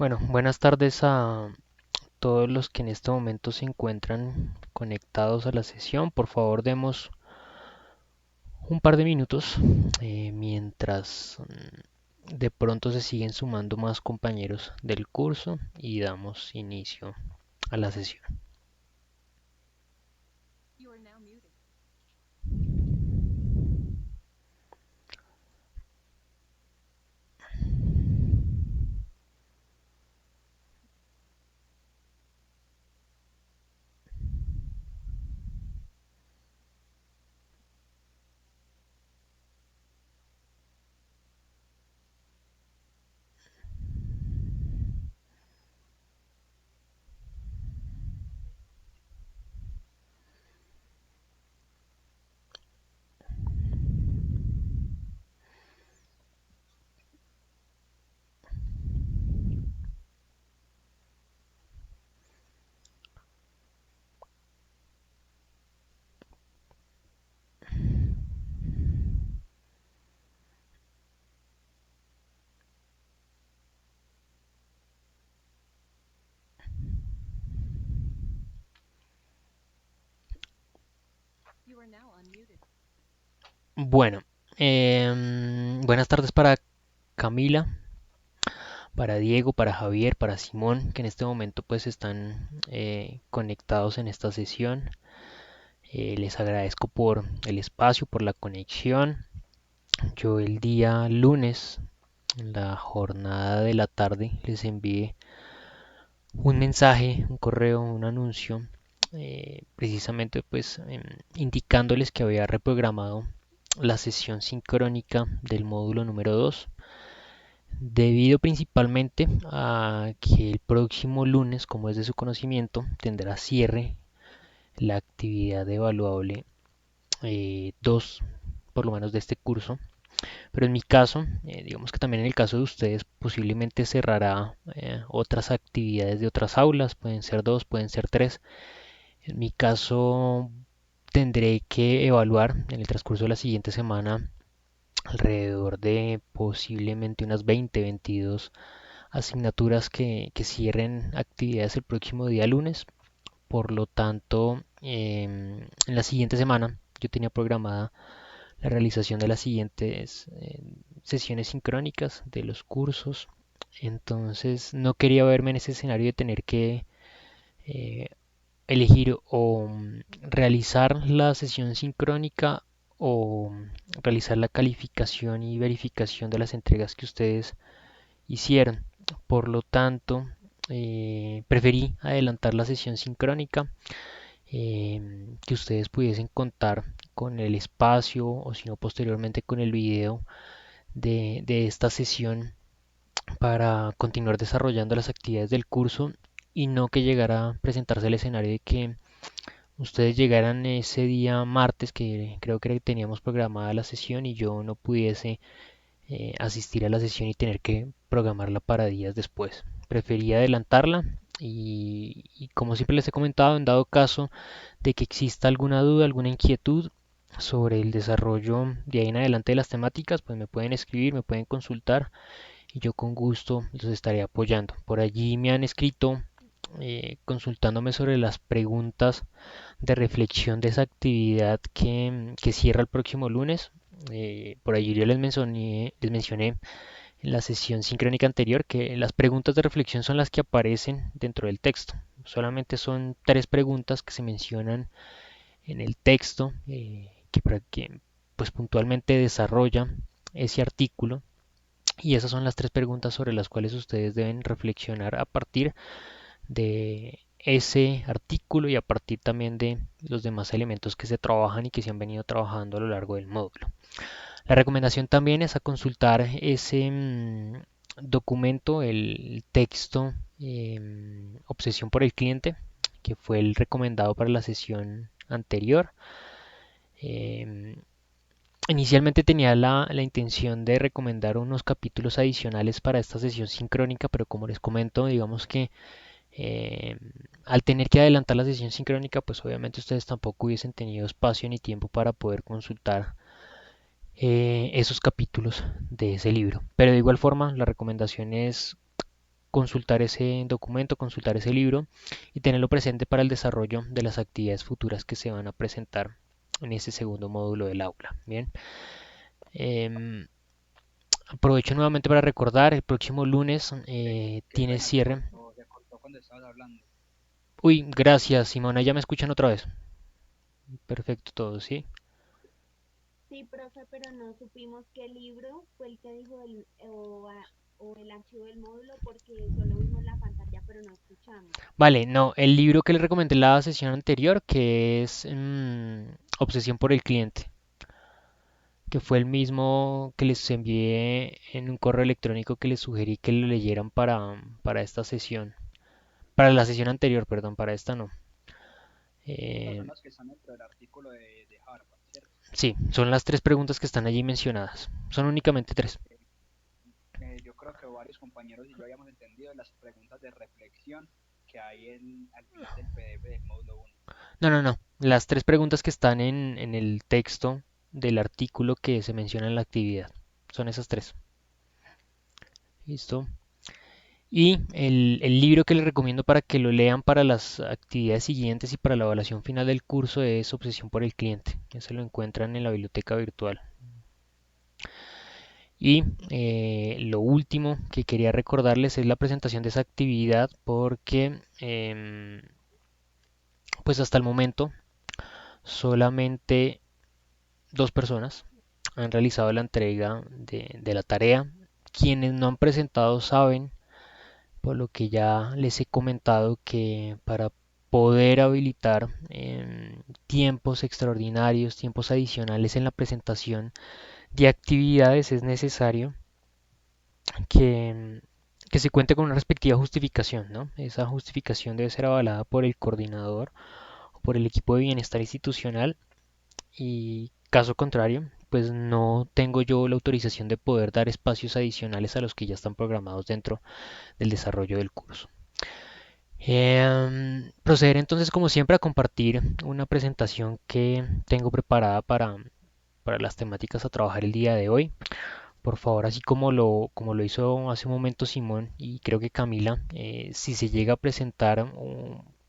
Bueno, buenas tardes a todos los que en este momento se encuentran conectados a la sesión. Por favor, demos un par de minutos mientras de pronto se siguen sumando más compañeros del curso y damos inicio a la sesión. Bueno, buenas tardes para Camila, para Diego, para Javier, para Simón, que en este momento pues están conectados en esta sesión. Les agradezco por el espacio, por la conexión. Yo el día lunes, en la jornada de la tarde, les envié un mensaje, un correo, un anuncio, precisamente pues indicándoles que había reprogramado la sesión sincrónica del módulo número 2, debido principalmente a que el próximo lunes, como es de su conocimiento, tendrá cierre la actividad evaluable 2, por lo menos de este curso. Pero en mi caso, digamos que también en el caso de ustedes, posiblemente cerrará otras actividades de otras aulas, pueden ser dos, pueden ser tres. En mi caso, tendré que evaluar en el transcurso de la siguiente semana alrededor de posiblemente unas 20, 22 asignaturas que cierren actividades el próximo día lunes. Por lo tanto, en la siguiente semana yo tenía programada la realización de las siguientes sesiones sincrónicas de los cursos. Entonces no quería verme en ese escenario de tener que eh, elegir o realizar la sesión sincrónica o realizar la calificación y verificación de las entregas que ustedes hicieron. Por lo tanto, preferí adelantar la sesión sincrónica, que ustedes pudiesen contar con el espacio o si no posteriormente con el video de esta sesión para continuar desarrollando las actividades del curso y no que llegara a presentarse el escenario de que ustedes llegaran ese día martes, que creo que teníamos programada la sesión, y yo no pudiese asistir a la sesión y tener que programarla para días después. Preferí adelantarla y como siempre les he comentado, en dado caso de que exista alguna duda, alguna inquietud sobre el desarrollo de ahí en adelante de las temáticas, pues me pueden escribir, me pueden consultar y yo con gusto los estaré apoyando. Por allí me han escrito consultándome sobre las preguntas de reflexión de esa actividad que cierra el próximo lunes. Por allí yo les mencioné en la sesión sincrónica anterior que las preguntas de reflexión son las que aparecen dentro del texto. Solamente son tres preguntas que se mencionan en el texto, que pues puntualmente desarrolla ese artículo, y esas son las tres preguntas sobre las cuales ustedes deben reflexionar a partir de ese artículo y a partir también de los demás elementos que se trabajan y que se han venido trabajando a lo largo del módulo. La recomendación también es a consultar ese documento, el texto Obsesión por el cliente, que fue el recomendado para la sesión anterior. Em, Inicialmente tenía la intención de recomendar unos capítulos adicionales para esta sesión sincrónica, pero como les comento, digamos que eh, al tener que adelantar la sesión sincrónica, pues obviamente ustedes tampoco hubiesen tenido espacio ni tiempo para poder consultar esos capítulos de ese libro. Pero de igual forma, la recomendación es consultar ese documento, consultar ese libro y tenerlo presente para el desarrollo de las actividades futuras que se van a presentar en ese segundo módulo del aula. Bien, em, aprovecho nuevamente para recordar, el próximo lunes Qué tiene pena, cierre. se cortó cuando estabas hablando. Uy, gracias, Simona, ya me escuchan otra vez. Perfecto todo, ¿sí? Sí, profe, pero no supimos qué libro fue el que dijo o el archivo del módulo porque solo vimos la pantalla, pero no escuchamos. Vale, no, el libro que les recomendé en la sesión anterior, que es Obsesión por el cliente, que fue el mismo que les envié en un correo electrónico que les sugerí que lo leyeran para esta sesión, para la sesión anterior, perdón, para esta no. Estas Eh, son las que están dentro del artículo de Harvard, ¿cierto? sí, son las tres preguntas que están allí mencionadas. Son únicamente tres. Eh, yo creo que varios compañeros y yo habíamos entendido las preguntas de reflexión que hay al final del PDF del módulo 1. No, no, no. Las tres preguntas que están en el texto del artículo que se menciona en la actividad. Son esas tres. ¿Listo? Y el libro que les recomiendo para que lo lean para las actividades siguientes y para la evaluación final del curso es Obsesión por el cliente. Ese lo encuentran en la biblioteca virtual. Y lo último que quería recordarles es la presentación de esa actividad porque pues hasta el momento solamente dos personas han realizado la entrega de la tarea. Quienes no han presentado saben, por lo que ya les he comentado, que para poder habilitar tiempos extraordinarios, tiempos adicionales en la presentación de actividades es necesario que, que se cuente con una respectiva justificación, ¿no? Esa justificación debe ser avalada por el coordinador o por el equipo de bienestar institucional y caso contrario, pues no tengo yo la autorización de poder dar espacios adicionales a los que ya están programados dentro del desarrollo del curso. Proceder entonces como siempre a compartir una presentación que tengo preparada para las temáticas a trabajar el día de hoy. Por favor, así como lo hizo hace un momento Simón y creo que Camila, si se llega a presentar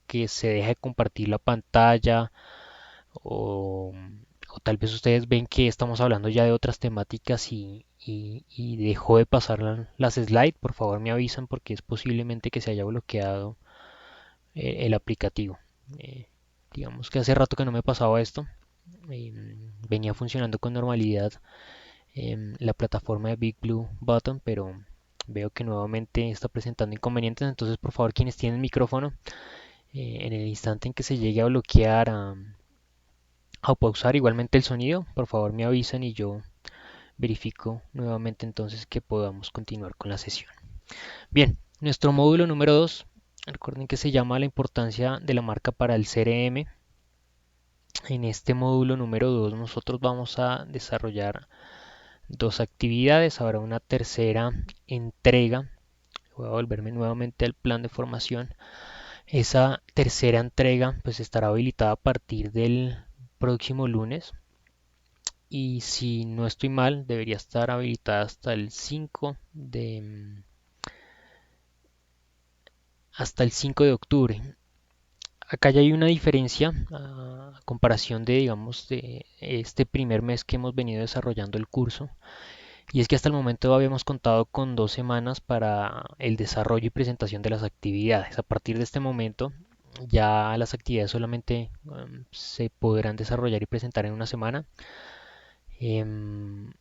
que se deje de compartir la pantalla o, o tal vez ustedes ven que estamos hablando ya de otras temáticas y dejó de pasar las slides, por favor me avisan porque es posiblemente que se haya bloqueado el aplicativo. Eh, digamos que hace rato que no me pasaba esto. Venía funcionando con normalidad la plataforma de Big Blue Button, pero veo que nuevamente está presentando inconvenientes. Entonces, por favor, quienes tienen micrófono, en el instante en que se llegue a bloquear a pausar igualmente el sonido, por favor me avisan y yo verifico nuevamente entonces que podamos continuar con la sesión. Bien, nuestro módulo número 2, recuerden que se llama la importancia de la marca para el CRM. En este módulo número 2 nosotros vamos a desarrollar dos actividades, habrá una tercera entrega. Voy a volverme nuevamente al plan de formación. Esa tercera entrega pues estará habilitada a partir del próximo lunes y si no estoy mal debería estar habilitada hasta el 5 de octubre. Acá ya hay una diferencia a comparación de, digamos, de este primer mes que hemos venido desarrollando el curso. Y es que hasta el momento habíamos contado con 2 semanas para el desarrollo y presentación de las actividades. A partir de este momento, ya las actividades solamente se podrán desarrollar y presentar en una semana. Em,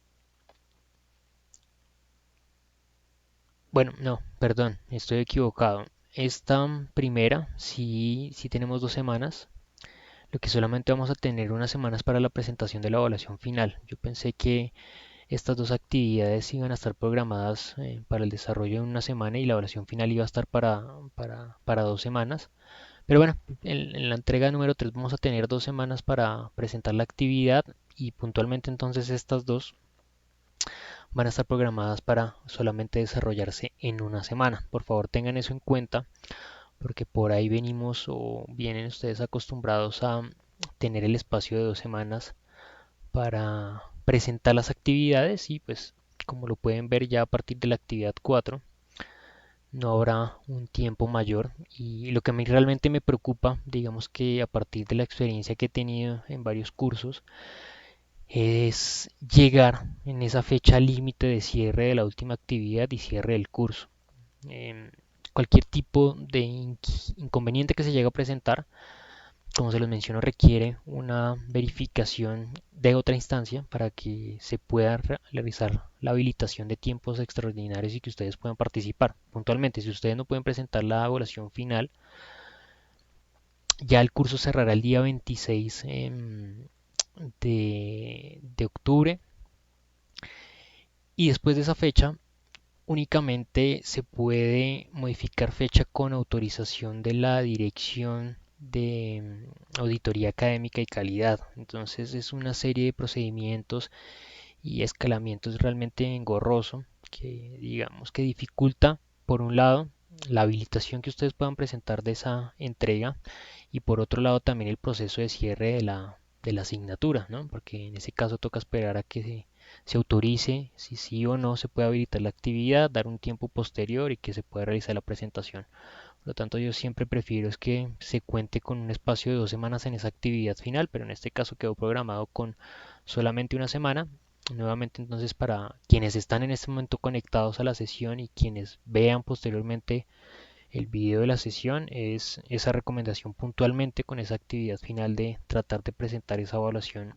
bueno, no, perdón, estoy equivocado. Esta primera sí tenemos 2 semanas, lo que solamente vamos a tener unas semanas para la presentación de la evaluación final. Yo pensé que estas dos actividades iban a estar programadas para el desarrollo en una semana y la evaluación final iba a estar para 2 semanas. Pero bueno, en la entrega número 3 vamos a tener 2 semanas para presentar la actividad y puntualmente entonces estas dos van a estar programadas para solamente desarrollarse en una semana. Por favor tengan eso en cuenta porque por ahí venimos o vienen ustedes acostumbrados a tener el espacio de 2 semanas para presentar las actividades y pues como lo pueden ver ya a partir de la actividad 4 no habrá un tiempo mayor. Y lo que a mí realmente me preocupa, digamos que a partir de la experiencia que he tenido en varios cursos, es llegar en esa fecha límite de cierre de la última actividad y cierre del curso. Em, Cualquier tipo de inconveniente que se llegue a presentar, como se los menciono, requiere una verificación de otra instancia para que se pueda realizar la habilitación de tiempos extraordinarios y que ustedes puedan participar. Puntualmente, si ustedes no pueden presentar la evaluación final, ya el curso cerrará el día 26 de octubre, y después de esa fecha únicamente se puede modificar fecha con autorización de la Dirección de Auditoría Académica y Calidad. Entonces es una serie de procedimientos y escalamientos realmente engorroso que digamos que dificulta, por un lado, la habilitación que ustedes puedan presentar de esa entrega, y por otro lado también el proceso de cierre de la asignatura, ¿no? Porque en ese caso toca esperar a que se autorice si sí o no se puede habilitar la actividad, dar un tiempo posterior y que se pueda realizar la presentación. Por lo tanto, yo siempre prefiero es que se cuente con un espacio de 2 semanas en esa actividad final, pero en este caso quedó programado con solamente una semana. Nuevamente, entonces, para quienes están en este momento conectados a la sesión y quienes vean posteriormente el video de la sesión, es esa recomendación puntualmente con esa actividad final de tratar de presentar esa evaluación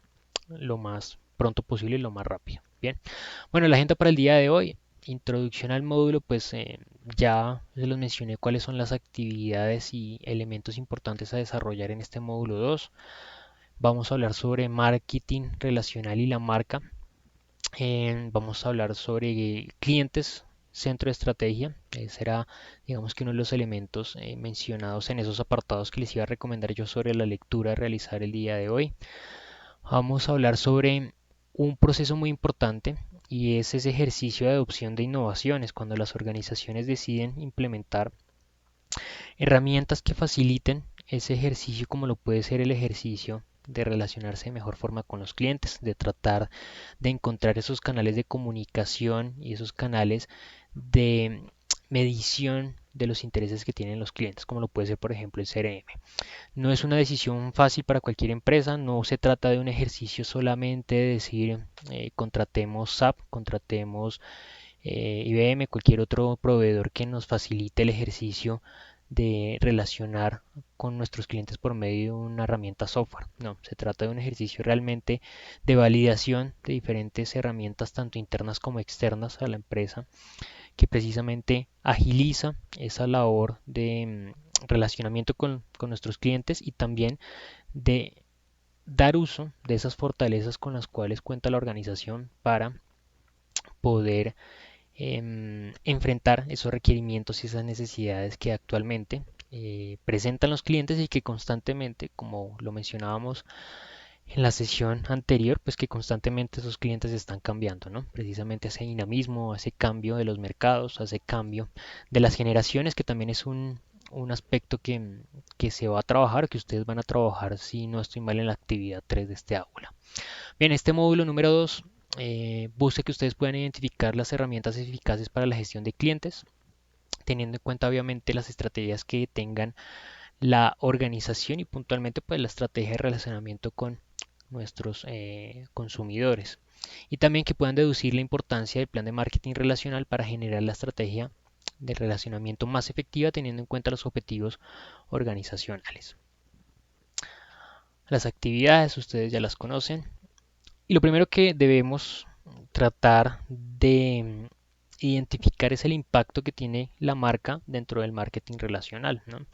lo más pronto posible y lo más rápido. Bien, bueno, la agenda para el día de hoy, introducción al módulo, pues ya se los mencioné cuáles son las actividades y elementos importantes a desarrollar en este módulo 2. Vamos a hablar sobre marketing relacional y la marca. Vamos a hablar sobre clientes, centro de estrategia. Será, digamos que uno de los elementos mencionados en esos apartados que les iba a recomendar yo sobre la lectura a realizar el día de hoy. Vamos a hablar sobre un proceso muy importante, y es ese ejercicio de adopción de innovaciones cuando las organizaciones deciden implementar herramientas que faciliten ese ejercicio, como lo puede ser el ejercicio de relacionarse de mejor forma con los clientes, de tratar de encontrar esos canales de comunicación y esos canales de medición de los intereses que tienen los clientes, como lo puede ser por ejemplo el CRM. No es una decisión fácil para cualquier empresa, no se trata de un ejercicio solamente de decir contratemos SAP, contratemos IBM, cualquier otro proveedor que nos facilite el ejercicio de relacionar con nuestros clientes por medio de una herramienta software. No, se trata de un ejercicio realmente de validación de diferentes herramientas, tanto internas como externas a la empresa, que precisamente agiliza esa labor de relacionamiento con nuestros clientes, y también de dar uso de esas fortalezas con las cuales cuenta la organización para poder enfrentar esos requerimientos y esas necesidades que actualmente presentan los clientes, y que constantemente, como lo mencionábamos en la sesión anterior, pues que constantemente esos clientes están cambiando, ¿no? Precisamente ese dinamismo, ese cambio de los mercados, ese cambio de las generaciones, que también es un aspecto que se va a trabajar, que ustedes van a trabajar, si no estoy mal, en la actividad 3 de este aula. Bien, este módulo número 2 busca que ustedes puedan identificar las herramientas eficaces para la gestión de clientes, teniendo en cuenta obviamente las estrategias que tengan la organización y puntualmente pues la estrategia de relacionamiento con nuestros consumidores, y también que puedan deducir la importancia del plan de marketing relacional para generar la estrategia de relacionamiento más efectiva, teniendo en cuenta los objetivos organizacionales. Las actividades ustedes ya las conocen, y lo primero que debemos tratar de identificar es el impacto que tiene la marca dentro del marketing relacional, ¿no?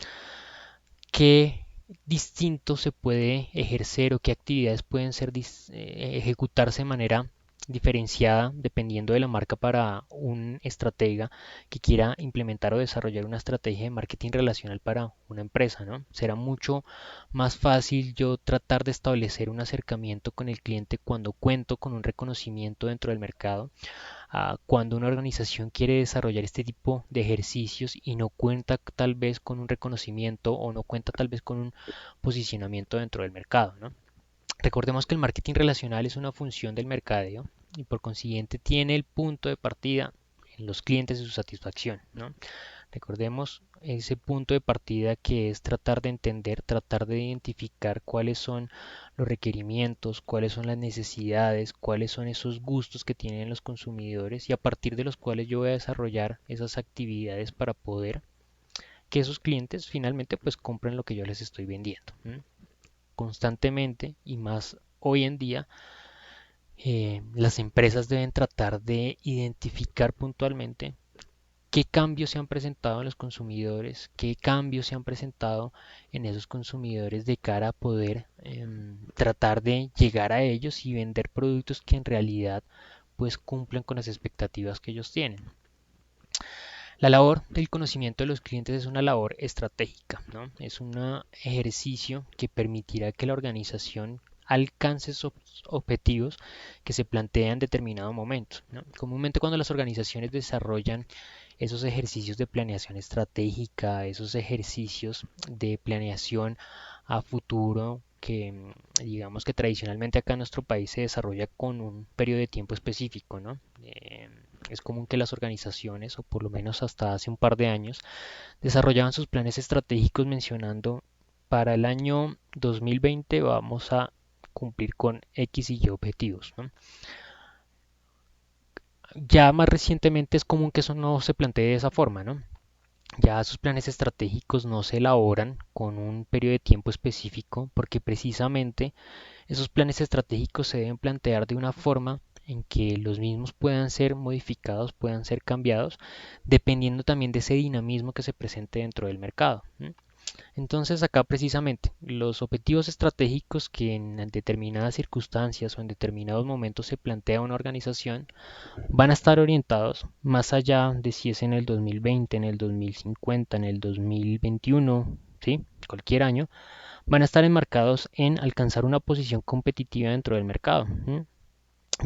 ¿Qué distinto se puede ejercer, o qué actividades pueden ser ejecutarse de manera diferenciada dependiendo de la marca para un estratega que quiera implementar o desarrollar una estrategia de marketing relacional para una empresa, ¿no? Será mucho más fácil yo tratar de establecer un acercamiento con el cliente cuando cuento con un reconocimiento dentro del mercado, cuando una organización quiere desarrollar este tipo de ejercicios y no cuenta tal vez con un reconocimiento, o no cuenta tal vez con un posicionamiento dentro del mercado, ¿no? Recordemos que el marketing relacional es una función del mercadeo, y por consiguiente tiene el punto de partida en los clientes y su satisfacción, ¿no? Recordemos ese punto de partida que es tratar de entender, tratar de identificar cuáles son los requerimientos, cuáles son las necesidades, cuáles son esos gustos que tienen los consumidores y a partir de los cuales yo voy a desarrollar esas actividades para poder que esos clientes finalmente pues compren lo que yo les estoy vendiendo. Constantemente y más hoy en día las empresas deben tratar de identificar puntualmente qué cambios se han presentado en los consumidores, qué cambios se han presentado en esos consumidores de cara a poder tratar de llegar a ellos y vender productos que en realidad pues cumplen con las expectativas que ellos tienen. La labor del conocimiento de los clientes es una labor estratégica, ¿no? Es un ejercicio que permitirá que la organización alcance esos objetivos que se plantean en determinado momento, ¿no? Comúnmente cuando las organizaciones desarrollan esos ejercicios de planeación estratégica, esos ejercicios de planeación a futuro que digamos que tradicionalmente acá en nuestro país se desarrolla con un periodo de tiempo específico, ¿no? Es común que las organizaciones, o por lo menos hasta hace un par de años, desarrollaban sus planes estratégicos mencionando para el año 2020 vamos a cumplir con X y Y objetivos, ¿no? Ya más recientemente es común que eso no se plantee de esa forma, ¿no? Ya sus planes estratégicos no se elaboran con un periodo de tiempo específico porque precisamente esos planes estratégicos se deben plantear de una forma en que los mismos puedan ser modificados, puedan ser cambiados, dependiendo también de ese dinamismo que se presente dentro del mercado. Entonces acá precisamente los objetivos estratégicos que en determinadas circunstancias o en determinados momentos se plantea una organización van a estar orientados más allá de si es en el 2020, en el 2050, en el 2021, ¿sí? Cualquier año, van a estar enmarcados en alcanzar una posición competitiva dentro del mercado, ¿sí?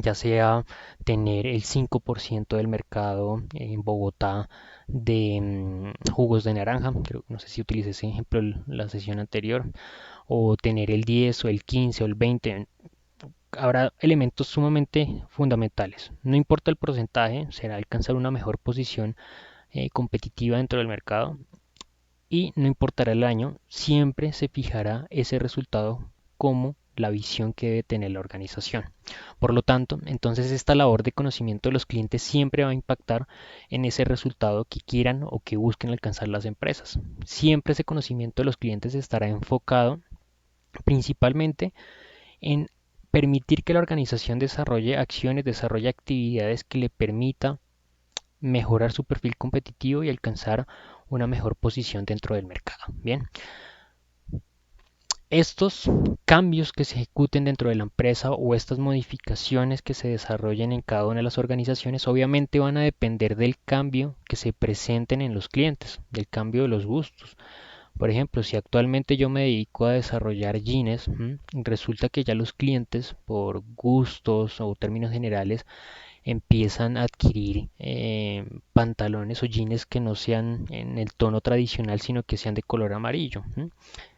Ya sea tener el 5% del mercado en Bogotá de jugos de naranja, no sé si utilicé ese ejemplo en la sesión anterior, o tener el 10 o el 15 o el 20, habrá elementos sumamente fundamentales. No importa el porcentaje, será alcanzar una mejor posición competitiva dentro del mercado y no importará el año, siempre se fijará ese resultado como la visión que debe tener la organización. Por lo tanto, entonces esta labor de conocimiento de los clientes siempre va a impactar en ese resultado que quieran o que busquen alcanzar las empresas. Siempre ese conocimiento de los clientes estará enfocado principalmente en permitir que la organización desarrolle acciones, desarrolle actividades que le permita mejorar su perfil competitivo y alcanzar una mejor posición dentro del mercado. Bien, estos cambios que se ejecuten dentro de la empresa o estas modificaciones que se desarrollen en cada una de las organizaciones obviamente van a depender del cambio que se presenten en los clientes, del cambio de los gustos. Por ejemplo, si actualmente yo me dedico a desarrollar jeans, resulta que ya los clientes, por gustos o términos generales, empiezan a adquirir pantalones o jeans que no sean en el tono tradicional, sino que sean de color amarillo.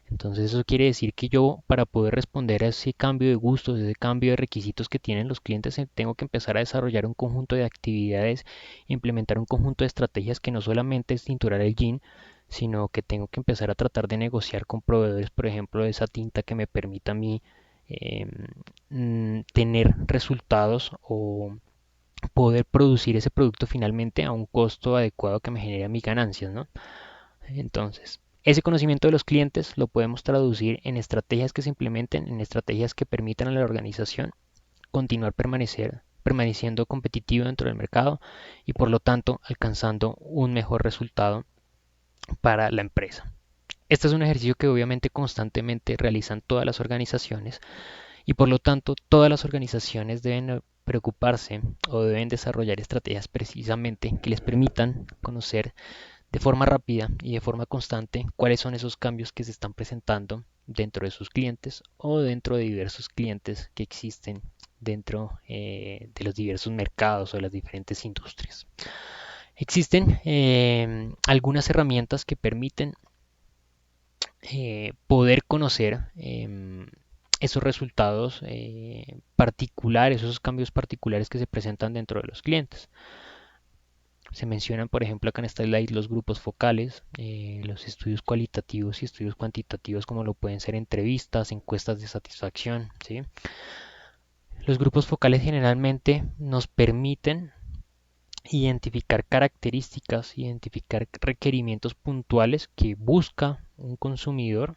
Entonces eso quiere decir que yo para poder responder a ese cambio de gustos, ese cambio de requisitos que tienen los clientes, tengo que empezar a desarrollar un conjunto de actividades, implementar un conjunto de estrategias que no solamente es tinturar el jean, sino que tengo que empezar a tratar de negociar con proveedores, por ejemplo, de esa tinta que me permita a mí eh, tener resultados o poder producir ese producto finalmente a un costo adecuado que me genere mis ganancias, ¿no? Entonces, ese conocimiento de los clientes lo podemos traducir en estrategias que se implementen, en estrategias que permitan a la organización continuar permaneciendo competitivo dentro del mercado y por lo tanto alcanzando un mejor resultado para la empresa. Este es un ejercicio que obviamente constantemente realizan todas las organizaciones y por lo tanto todas las organizaciones deben preocuparse o deben desarrollar estrategias precisamente que les permitan conocer de forma rápida y de forma constante cuáles son esos cambios que se están presentando dentro de sus clientes o dentro de diversos clientes que existen dentro de los diversos mercados o de las diferentes industrias. Existen algunas herramientas que permiten poder conocer esos resultados particulares, esos cambios particulares que se presentan dentro de los clientes. Se mencionan, por ejemplo, acá en esta slide los grupos focales, los estudios cualitativos y estudios cuantitativos como lo pueden ser entrevistas, encuestas de satisfacción, ¿sí? Los grupos focales generalmente nos permiten identificar características, identificar requerimientos puntuales que busca un consumidor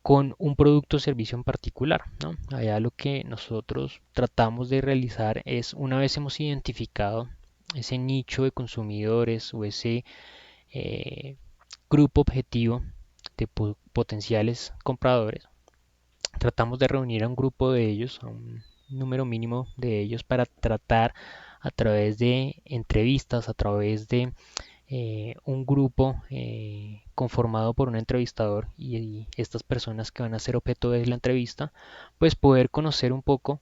con un producto o servicio en particular, ¿no? Allá lo que nosotros tratamos de realizar es, una vez hemos identificado ese nicho de consumidores o ese eh, grupo objetivo de potenciales compradores, tratamos de reunir a un grupo de ellos, a un número mínimo de ellos, para tratar a través de entrevistas, a través de un grupo conformado por un entrevistador y estas personas que van a ser objeto de la entrevista, pues poder conocer un poco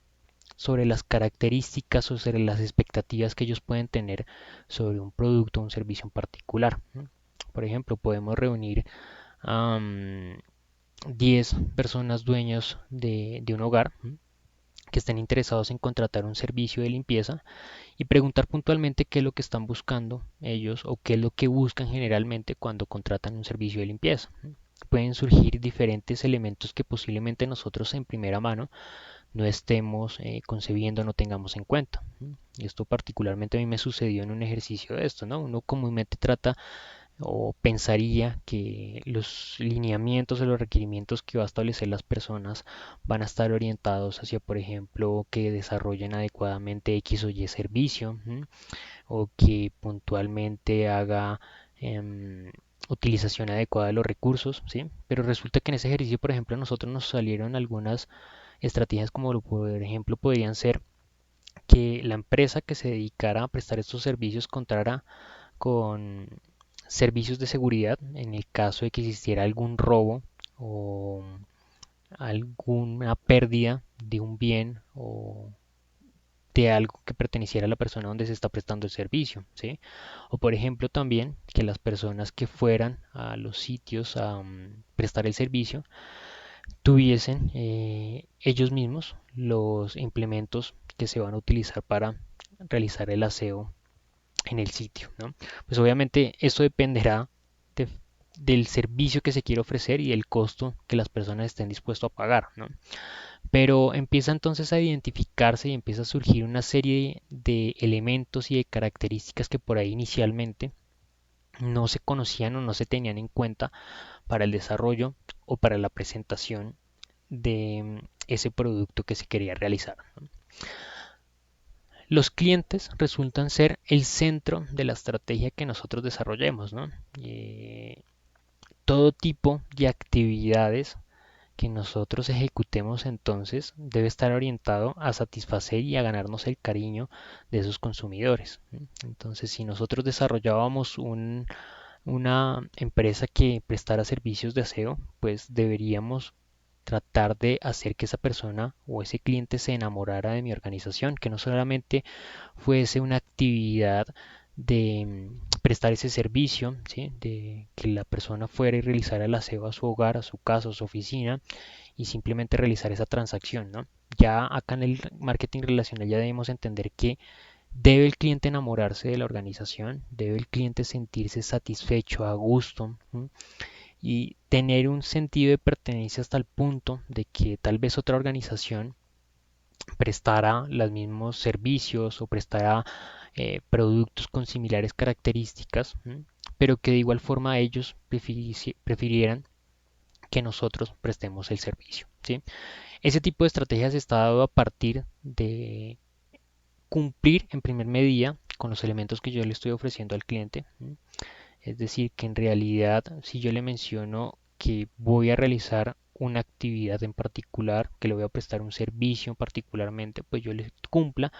sobre las características o sobre las expectativas que ellos pueden tener sobre un producto o un servicio en particular. Por ejemplo, podemos reunir a 10 personas dueños de un hogar que estén interesados en contratar un servicio de limpieza y preguntar puntualmente qué es lo que están buscando ellos o qué es lo que buscan generalmente cuando contratan un servicio de limpieza. Pueden surgir diferentes elementos que posiblemente nosotros en primera mano no estemos concebiendo, no tengamos en cuenta. Y esto particularmente a mí me sucedió en un ejercicio de esto, ¿no? Uno comúnmente trata o pensaría que los lineamientos o los requerimientos que va a establecer las personas van a estar orientados hacia, por ejemplo, que desarrollen adecuadamente X o Y servicio, o que puntualmente haga utilización adecuada de los recursos, ¿sí? Pero resulta que en ese ejercicio, por ejemplo, a nosotros nos salieron algunas estrategias como por ejemplo podrían ser que la empresa que se dedicara a prestar estos servicios contara con servicios de seguridad en el caso de que existiera algún robo o alguna pérdida de un bien o de algo que perteneciera a la persona donde se está prestando el servicio, ¿sí? O por ejemplo también que las personas que fueran a los sitios a prestar el servicio tuviesen ellos mismos los implementos que se van a utilizar para realizar el aseo en el sitio, ¿no? Pues obviamente esto dependerá de- del servicio que se quiere ofrecer y del costo que las personas estén dispuestos a pagar, ¿no? Pero empieza entonces a identificarse y empieza a surgir una serie de elementos y de características que por ahí inicialmente no se conocían o no se tenían en cuenta para el desarrollo o para la presentación de ese producto que se quería realizar, ¿no? Los clientes resultan ser el centro de la estrategia que nosotros desarrollemos, ¿no? Todo tipo de actividades que nosotros ejecutemos entonces debe estar orientado a satisfacer y a ganarnos el cariño de esos consumidores. Entonces, si nosotros desarrollábamos una empresa que prestara servicios de aseo, pues deberíamos tratar de hacer que esa persona o ese cliente se enamorara de mi organización, que no solamente fuese una actividad de prestar ese servicio, ¿sí? De que la persona fuera y realizara el aseo a su hogar, a su casa, a su oficina y simplemente realizar esa transacción, ¿no? Ya acá en el marketing relacional ya debemos entender que debe el cliente enamorarse de la organización, debe el cliente sentirse satisfecho, a gusto, ¿sí? Y tener un sentido de pertenencia hasta el punto de que tal vez otra organización prestara los mismos servicios o prestara productos con similares características, pero que de igual forma ellos prefirieran que nosotros prestemos el servicio, ¿sí? Ese tipo de estrategias está dado a partir de cumplir en primer medida con los elementos que yo le estoy ofreciendo al cliente. Es decir, que en realidad si yo le menciono que voy a realizar una actividad en particular, que le voy a prestar un servicio particularmente, pues yo le cumpla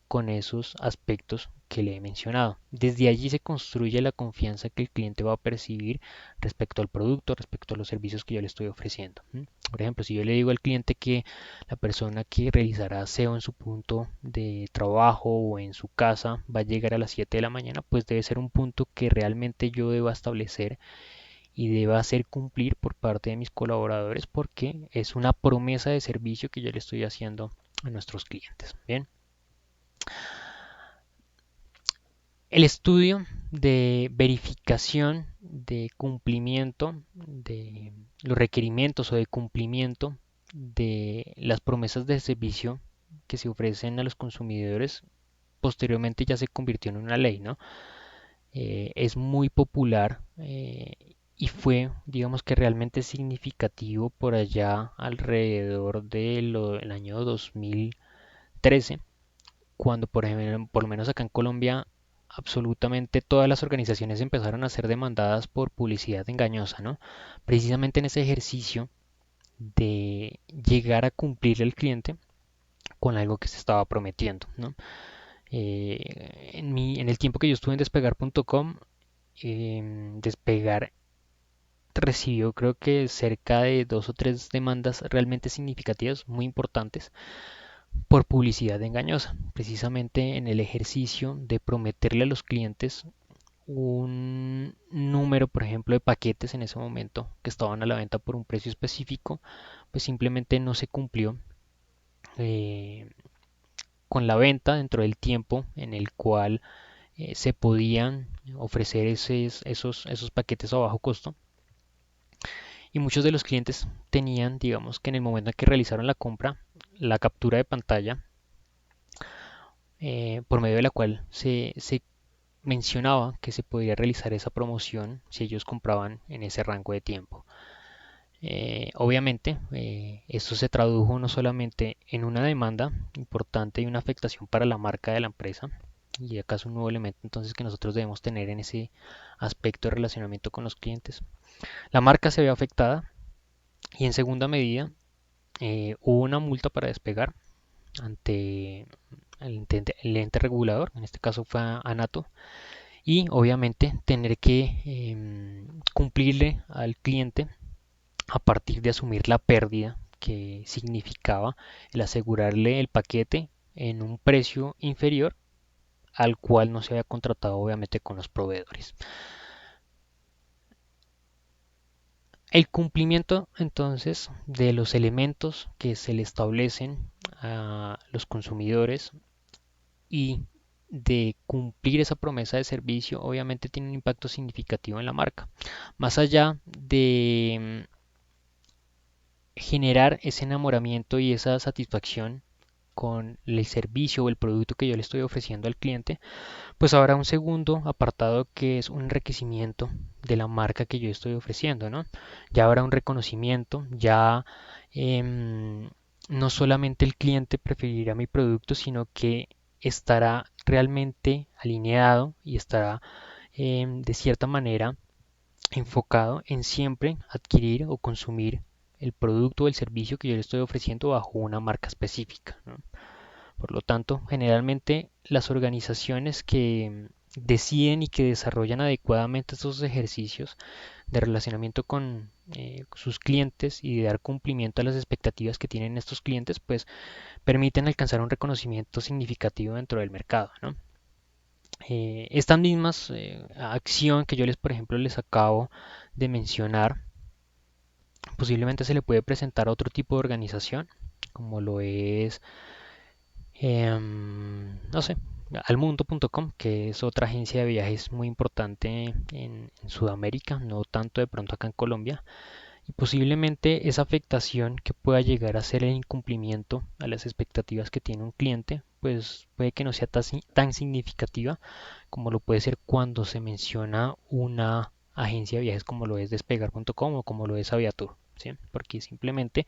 con esos aspectos que le he mencionado. Desde allí se construye la confianza que el cliente va a percibir respecto al producto, respecto a los servicios que yo le estoy ofreciendo. Por ejemplo, si yo le digo al cliente que la persona que realizará aseo en su punto de trabajo o en su casa va a llegar a las 7 de la mañana, pues debe ser un punto que realmente yo deba establecer y deba hacer cumplir por parte de mis colaboradores porque es una promesa de servicio que yo le estoy haciendo a nuestros clientes. Bien. El estudio de verificación de cumplimiento de los requerimientos o de cumplimiento de las promesas de servicio que se ofrecen a los consumidores posteriormente ya se convirtió en una ley, ¿no? Es muy popular y fue, digamos que realmente significativo por allá alrededor del año 2013, cuando por ejemplo, por lo menos acá en Colombia, absolutamente todas las organizaciones empezaron a ser demandadas por publicidad engañosa, ¿no? Precisamente en ese ejercicio de llegar a cumplir al cliente con algo que se estaba prometiendo, ¿no? En el tiempo que yo estuve en despegar.com, Despegar recibió creo que cerca de dos o tres demandas realmente significativas, muy importantes, por publicidad engañosa, precisamente en el ejercicio de prometerle a los clientes un número, por ejemplo, de paquetes en ese momento que estaban a la venta por un precio específico, pues simplemente no se cumplió eh, con la venta dentro del tiempo en el cual se podían ofrecer esos paquetes a bajo costo. Y muchos de los clientes tenían, digamos que en el momento en que realizaron la compra, la captura de pantalla por medio de la cual se mencionaba que se podía realizar esa promoción si ellos compraban en ese rango de tiempo. Obviamente, esto se tradujo no solamente en una demanda importante y una afectación para la marca de la empresa, y acá es un nuevo elemento entonces que nosotros debemos tener en ese aspecto de relacionamiento con los clientes. La marca se ve afectada y en segunda medida hubo una multa para Despegar ante el ente regulador, en este caso fue ANATO, y obviamente tener que cumplirle al cliente a partir de asumir la pérdida que significaba el asegurarle el paquete en un precio inferior al cual no se había contratado obviamente con los proveedores. El cumplimiento entonces de los elementos que se le establecen a los consumidores y de cumplir esa promesa de servicio obviamente tiene un impacto significativo en la marca. Más allá de generar ese enamoramiento y esa satisfacción con el servicio o el producto que yo le estoy ofreciendo al cliente, pues habrá un segundo apartado que es un enriquecimiento de la marca que yo estoy ofreciendo, ¿no? Ya habrá un reconocimiento, ya no solamente el cliente preferirá mi producto, sino que estará realmente alineado y estará de cierta manera enfocado en siempre adquirir o consumir el producto o el servicio que yo le estoy ofreciendo bajo una marca específica, ¿no? Por lo tanto, generalmente las organizaciones que deciden y que desarrollan adecuadamente estos ejercicios de relacionamiento con sus clientes y de dar cumplimiento a las expectativas que tienen estos clientes, pues permiten alcanzar un reconocimiento significativo dentro del mercado, ¿no? Estas mismas acción que yo les, por ejemplo, les acabo de mencionar, posiblemente se le puede presentar a otro tipo de organización, como lo es no sé, almundo.com, que es otra agencia de viajes muy importante en Sudamérica, no tanto de pronto acá en Colombia, y posiblemente esa afectación que pueda llegar a ser el incumplimiento a las expectativas que tiene un cliente, pues puede que no sea tan significativa como lo puede ser cuando se menciona una agencia de viajes como lo es despegar.com o como lo es Aviatur, ¿sí? Porque simplemente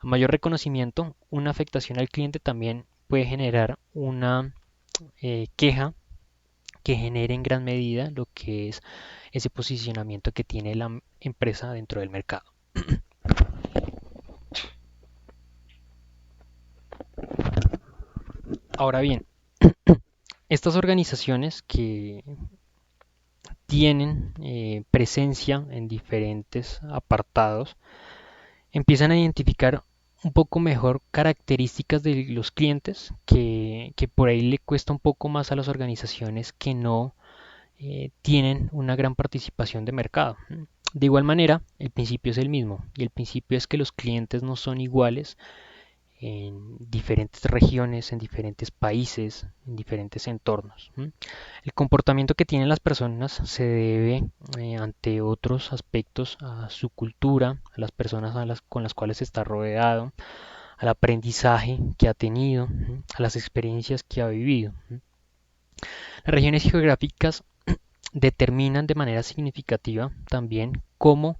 a mayor reconocimiento, una afectación al cliente también puede generar una queja que genere en gran medida lo que es ese posicionamiento que tiene la empresa dentro del mercado. Ahora bien, estas organizaciones que tienen presencia en diferentes apartados empiezan a identificar un poco mejor características de los clientes que por ahí le cuesta un poco más a las organizaciones que no tienen una gran participación de mercado. De igual manera, el principio es el mismo y el principio es que los clientes no son iguales en diferentes regiones, en diferentes países, en diferentes entornos. El comportamiento que tienen las personas se debe, ante otros aspectos, a su cultura, a las personas con las cuales está rodeado, al aprendizaje que ha tenido, a las experiencias que ha vivido. Las regiones geográficas determinan de manera significativa también cómo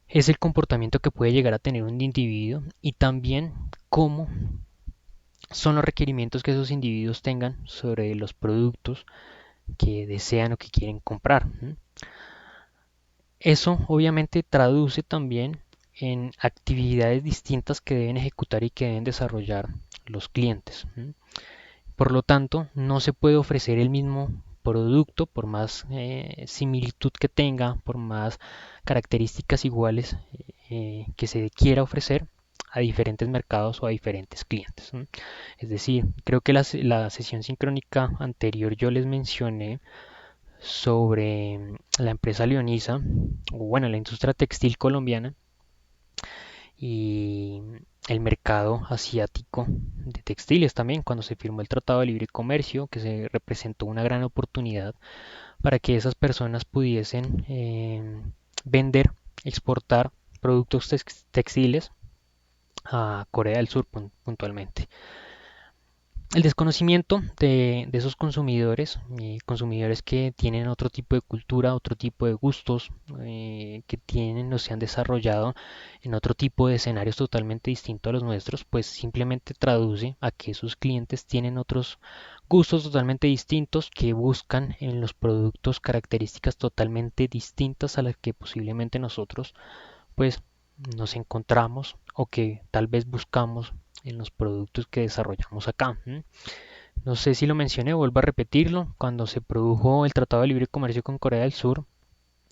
es el comportamiento que puede llegar a tener un individuo y también cómo son los requerimientos que esos individuos tengan sobre los productos que desean o que quieren comprar. Eso obviamente traduce también en actividades distintas que deben ejecutar y que deben desarrollar los clientes. Por lo tanto, no se puede ofrecer el mismo producto por más similitud que tenga, por más características iguales que se quiera ofrecer a diferentes mercados o a diferentes clientes. Es decir, creo que la sesión sincrónica anterior yo les mencioné sobre la empresa Leonisa, o bueno, la industria textil colombiana y el mercado asiático de textiles también, cuando se firmó el Tratado de Libre Comercio, que se representó una gran oportunidad para que esas personas pudiesen vender, exportar productos textiles a Corea del Sur puntualmente. El desconocimiento de esos consumidores, consumidores que tienen otro tipo de cultura, otro tipo de gustos, que tienen o se han desarrollado en otro tipo de escenarios totalmente distintos a los nuestros, pues simplemente traduce a que sus clientes tienen otros gustos totalmente distintos, que buscan en los productos características totalmente distintas a las que posiblemente nosotros pues nos encontramos o que tal vez buscamos en los productos que desarrollamos acá. No sé si lo mencioné, vuelvo a repetirlo. Cuando se produjo el Tratado de Libre Comercio con Corea del Sur,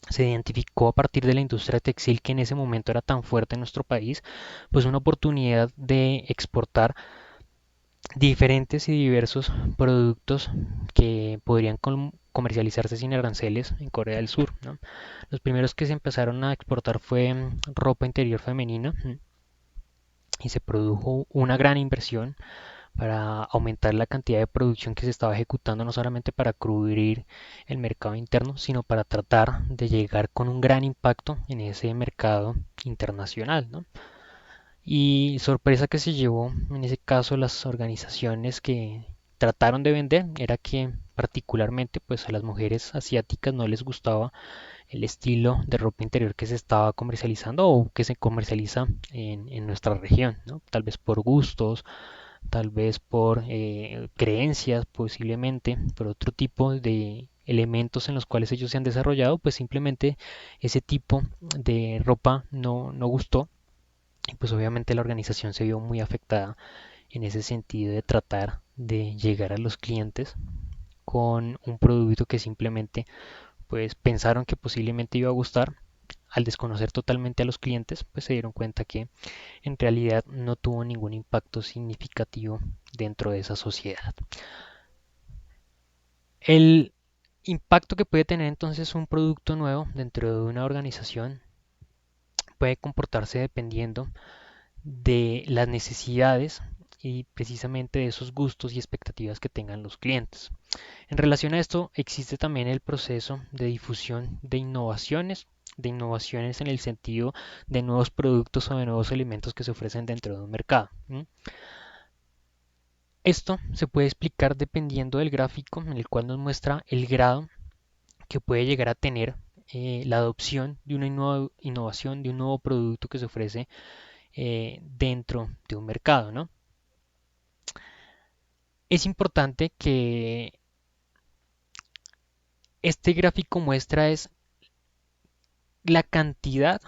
se identificó a partir de la industria textil que en ese momento era tan fuerte en nuestro país, pues una oportunidad de exportar diferentes y diversos productos que podrían comercializarse sin aranceles en Corea del Sur, ¿no? Los primeros que se empezaron a exportar fue ropa interior femenina, y se produjo una gran inversión para aumentar la cantidad de producción que se estaba ejecutando, no solamente para cubrir el mercado interno, sino para tratar de llegar con un gran impacto en ese mercado internacional, ¿no? Y sorpresa que se llevó en ese caso las organizaciones que trataron de vender era que particularmente pues a las mujeres asiáticas no les gustaba el estilo de ropa interior que se estaba comercializando o que se comercializa en nuestra región, ¿no? Tal vez por gustos, tal vez por creencias, posiblemente por otro tipo de elementos en los cuales ellos se han desarrollado, pues simplemente ese tipo de ropa no gustó y pues obviamente la organización se vio muy afectada en ese sentido de tratar de llegar a los clientes con un producto que simplemente pues pensaron que posiblemente iba a gustar. Al desconocer totalmente a los clientes, pues se dieron cuenta que en realidad no tuvo ningún impacto significativo dentro de esa sociedad. El impacto que puede tener entonces un producto nuevo dentro de una organización puede comportarse dependiendo de las necesidades y precisamente de esos gustos y expectativas que tengan los clientes. En relación a esto, existe también el proceso de difusión de innovaciones en el sentido de nuevos productos o de nuevos elementos que se ofrecen dentro de un mercado. Esto se puede explicar dependiendo del gráfico en el cual nos muestra el grado que puede llegar a tener la adopción de una innovación, de un nuevo producto que se ofrece dentro de un mercado, ¿no? Es importante que este gráfico muestra es la cantidad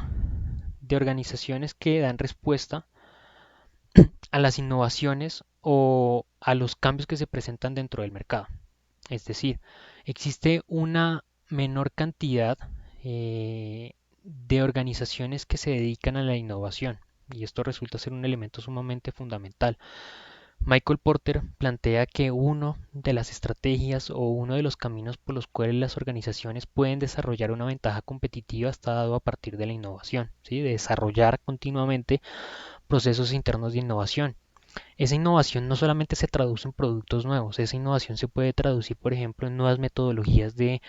de organizaciones que dan respuesta a las innovaciones o a los cambios que se presentan dentro del mercado. Es decir, existe una menor cantidad de organizaciones que se dedican a la innovación y esto resulta ser un elemento sumamente fundamental. Michael Porter plantea que una de las estrategias o uno de los caminos por los cuales las organizaciones pueden desarrollar una ventaja competitiva está dado a partir de la innovación, ¿sí? De desarrollar continuamente procesos internos de innovación. Esa innovación no solamente se traduce en productos nuevos, esa innovación se puede traducir, por ejemplo, en nuevas metodologías de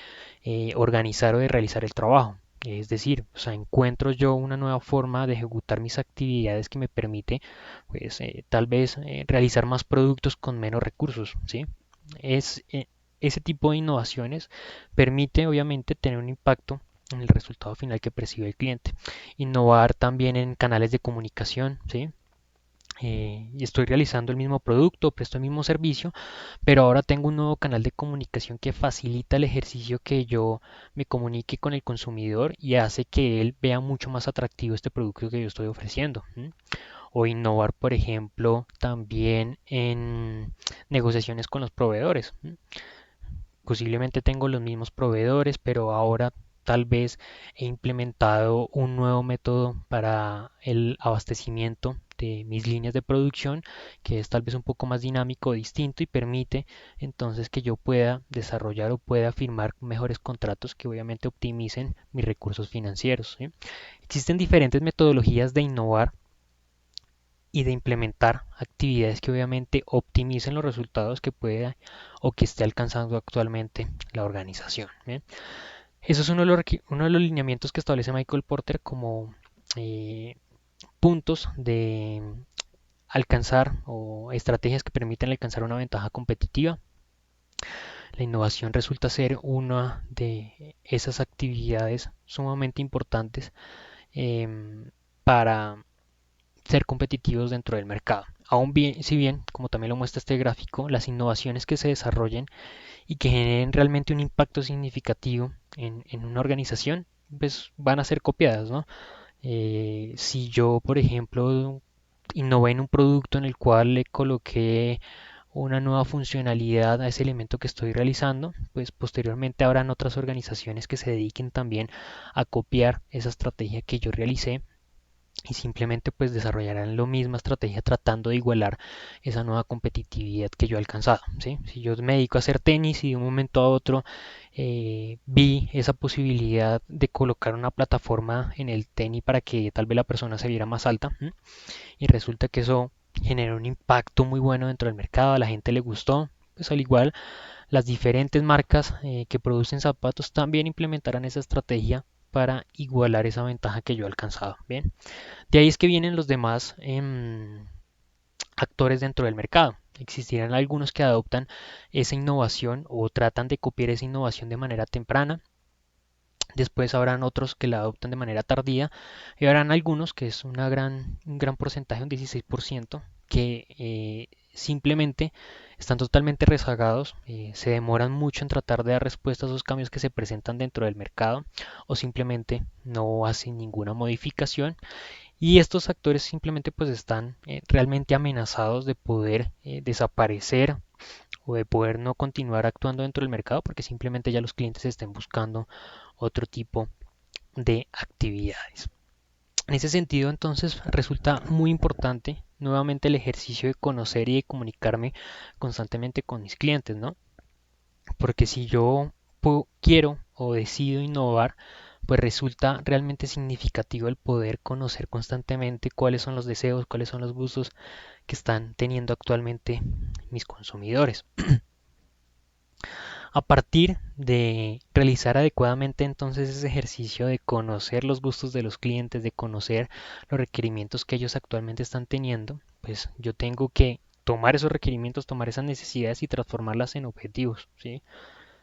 organizar o de realizar el trabajo. Es decir, o sea, encuentro yo una nueva forma de ejecutar mis actividades que me permite, pues, tal vez realizar más productos con menos recursos, ¿sí? Es, ese tipo de innovaciones permite, obviamente, tener un impacto en el resultado final que percibe el cliente. Innovar también en canales de comunicación, ¿sí? Y estoy realizando el mismo producto, presto el mismo servicio, pero ahora tengo un nuevo canal de comunicación que facilita el ejercicio que yo me comunique con el consumidor y hace que él vea mucho más atractivo este producto que yo estoy ofreciendo. ¿M? O innovar, por ejemplo, también en negociaciones con los proveedores. ¿M? Posiblemente tengo los mismos proveedores, pero ahora tal vez he implementado un nuevo método para el abastecimiento de mis líneas de producción, que es tal vez un poco más dinámico, distinto y permite entonces que yo pueda desarrollar o pueda firmar mejores contratos que obviamente optimicen mis recursos financieros, ¿sí? Existen diferentes metodologías de innovar y de implementar actividades que obviamente optimicen los resultados que pueda o que esté alcanzando actualmente la organización. ¿Bien? Eso es uno de los lineamientos que establece Michael Porter como eh, puntos de alcanzar o estrategias que permiten alcanzar una ventaja competitiva. La innovación resulta ser una de esas actividades sumamente importantes eh, para ser competitivos dentro del mercado. Aún bien, si bien, como también lo muestra este gráfico, las innovaciones que se desarrollen y que generen realmente un impacto significativo en una organización, pues van a ser copiadas, ¿no? Si yo, por ejemplo, innové en un producto en el cual le coloqué una nueva funcionalidad a ese elemento que estoy realizando, pues posteriormente habrán otras organizaciones que se dediquen también a copiar esa estrategia que yo realicé y simplemente pues desarrollarán la misma estrategia tratando de igualar esa nueva competitividad que yo he alcanzado, ¿sí? Si yo me dedico a hacer tenis y de un momento a otro vi esa posibilidad de colocar una plataforma en el tenis para que tal vez la persona se viera más alta, ¿m? Y resulta que eso generó un impacto muy bueno dentro del mercado, a la gente le gustó, pues al igual las diferentes marcas que producen zapatos también implementarán esa estrategia para igualar esa ventaja que yo he alcanzado. Bien, de ahí es que vienen los demás actores dentro del mercado. Existirán algunos que adoptan esa innovación o tratan de copiar esa innovación de manera temprana. Después habrán otros que la adoptan de manera tardía y habrán algunos, que es un gran porcentaje, un 16%, que simplemente están totalmente rezagados, se demoran mucho en tratar de dar respuesta a esos cambios que se presentan dentro del mercado o simplemente no hacen ninguna modificación y estos actores simplemente pues están realmente amenazados de poder desaparecer o de poder no continuar actuando dentro del mercado porque simplemente ya los clientes estén buscando otro tipo de actividades. En ese sentido, entonces, resulta muy importante nuevamente el ejercicio de conocer y de comunicarme constantemente con mis clientes, ¿no? Porque si yo quiero o decido innovar, pues resulta realmente significativo el poder conocer constantemente cuáles son los deseos, cuáles son los gustos que están teniendo actualmente mis consumidores. A partir de realizar adecuadamente entonces ese ejercicio de conocer los gustos de los clientes, de conocer los requerimientos que ellos actualmente están teniendo, pues yo tengo que tomar esos requerimientos, tomar esas necesidades y transformarlas en objetivos, ¿sí?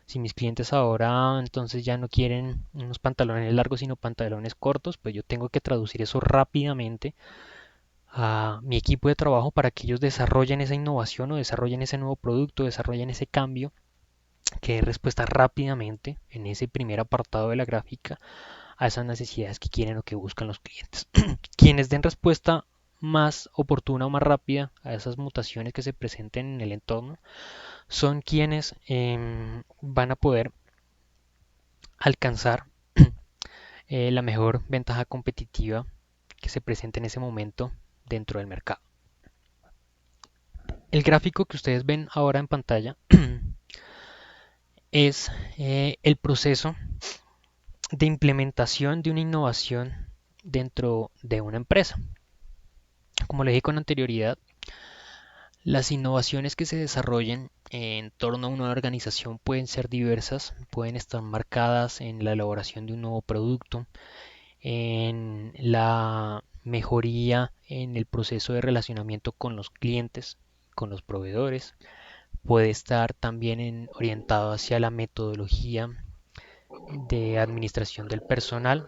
Si mis clientes ahora entonces ya no quieren unos pantalones largos sino pantalones cortos, pues yo tengo que traducir eso rápidamente a mi equipo de trabajo para que ellos desarrollen esa innovación o desarrollen ese nuevo producto, desarrollen ese cambio que dé respuesta rápidamente en ese primer apartado de la gráfica a esas necesidades que quieren o que buscan los clientes. Quienes den respuesta más oportuna o más rápida a esas mutaciones que se presenten en el entorno son quienes van a poder alcanzar la mejor ventaja competitiva que se presente en ese momento dentro del mercado. El gráfico que ustedes ven ahora en pantalla es el proceso de implementación de una innovación dentro de una empresa. Como le dije con anterioridad, Las innovaciones que se desarrollen en torno a una organización pueden ser diversas, pueden estar marcadas en la elaboración de un nuevo producto, en la mejoría en el proceso de relacionamiento con los clientes, con los proveedores, puede estar también orientado hacia la metodología de administración del personal,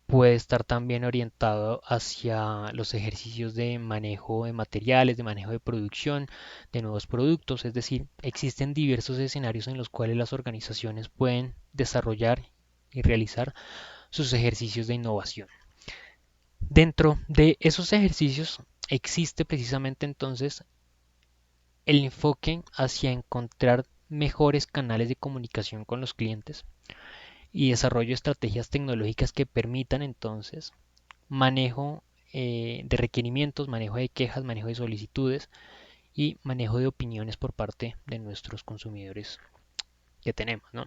puede estar también orientado hacia los ejercicios de manejo de materiales, de manejo de producción, de nuevos productos, es decir, existen diversos escenarios en los cuales las organizaciones pueden desarrollar y realizar sus ejercicios de innovación. Dentro de esos ejercicios existe precisamente entonces el enfoque hacia encontrar mejores canales de comunicación con los clientes y desarrollo de estrategias tecnológicas que permitan entonces manejo de requerimientos, manejo de quejas, manejo de solicitudes y manejo de opiniones por parte de nuestros consumidores que tenemos, ¿no?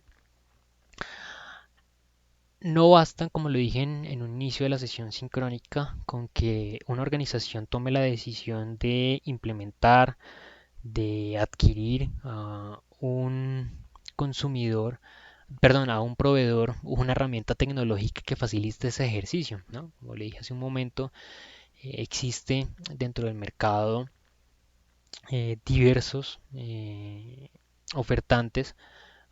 No bastan, como lo dije en un inicio de la sesión sincrónica, con que una organización tome la decisión de implementar, de adquirir a un consumidor, perdón, a un proveedor una herramienta tecnológica que facilite ese ejercicio, ¿no? Como le dije hace un momento, existe dentro del mercado diversos ofertantes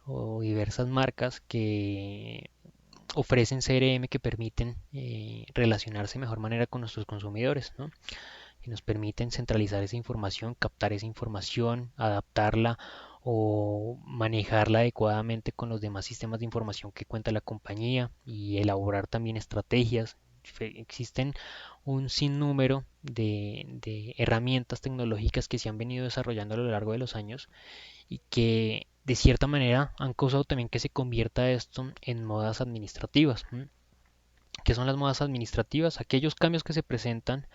o diversas marcas que ofrecen CRM que permiten relacionarse de mejor manera con nuestros consumidores, ¿no? Y nos permiten centralizar esa información, captar esa información, adaptarla o manejarla adecuadamente con los demás sistemas de información que cuenta la compañía y elaborar también estrategias. Existen un sinnúmero de herramientas tecnológicas que se han venido desarrollando a lo largo de los años y que de cierta manera han causado también que se convierta esto en modas administrativas. ¿Qué son las modas administrativas? Aquellos cambios que se presentan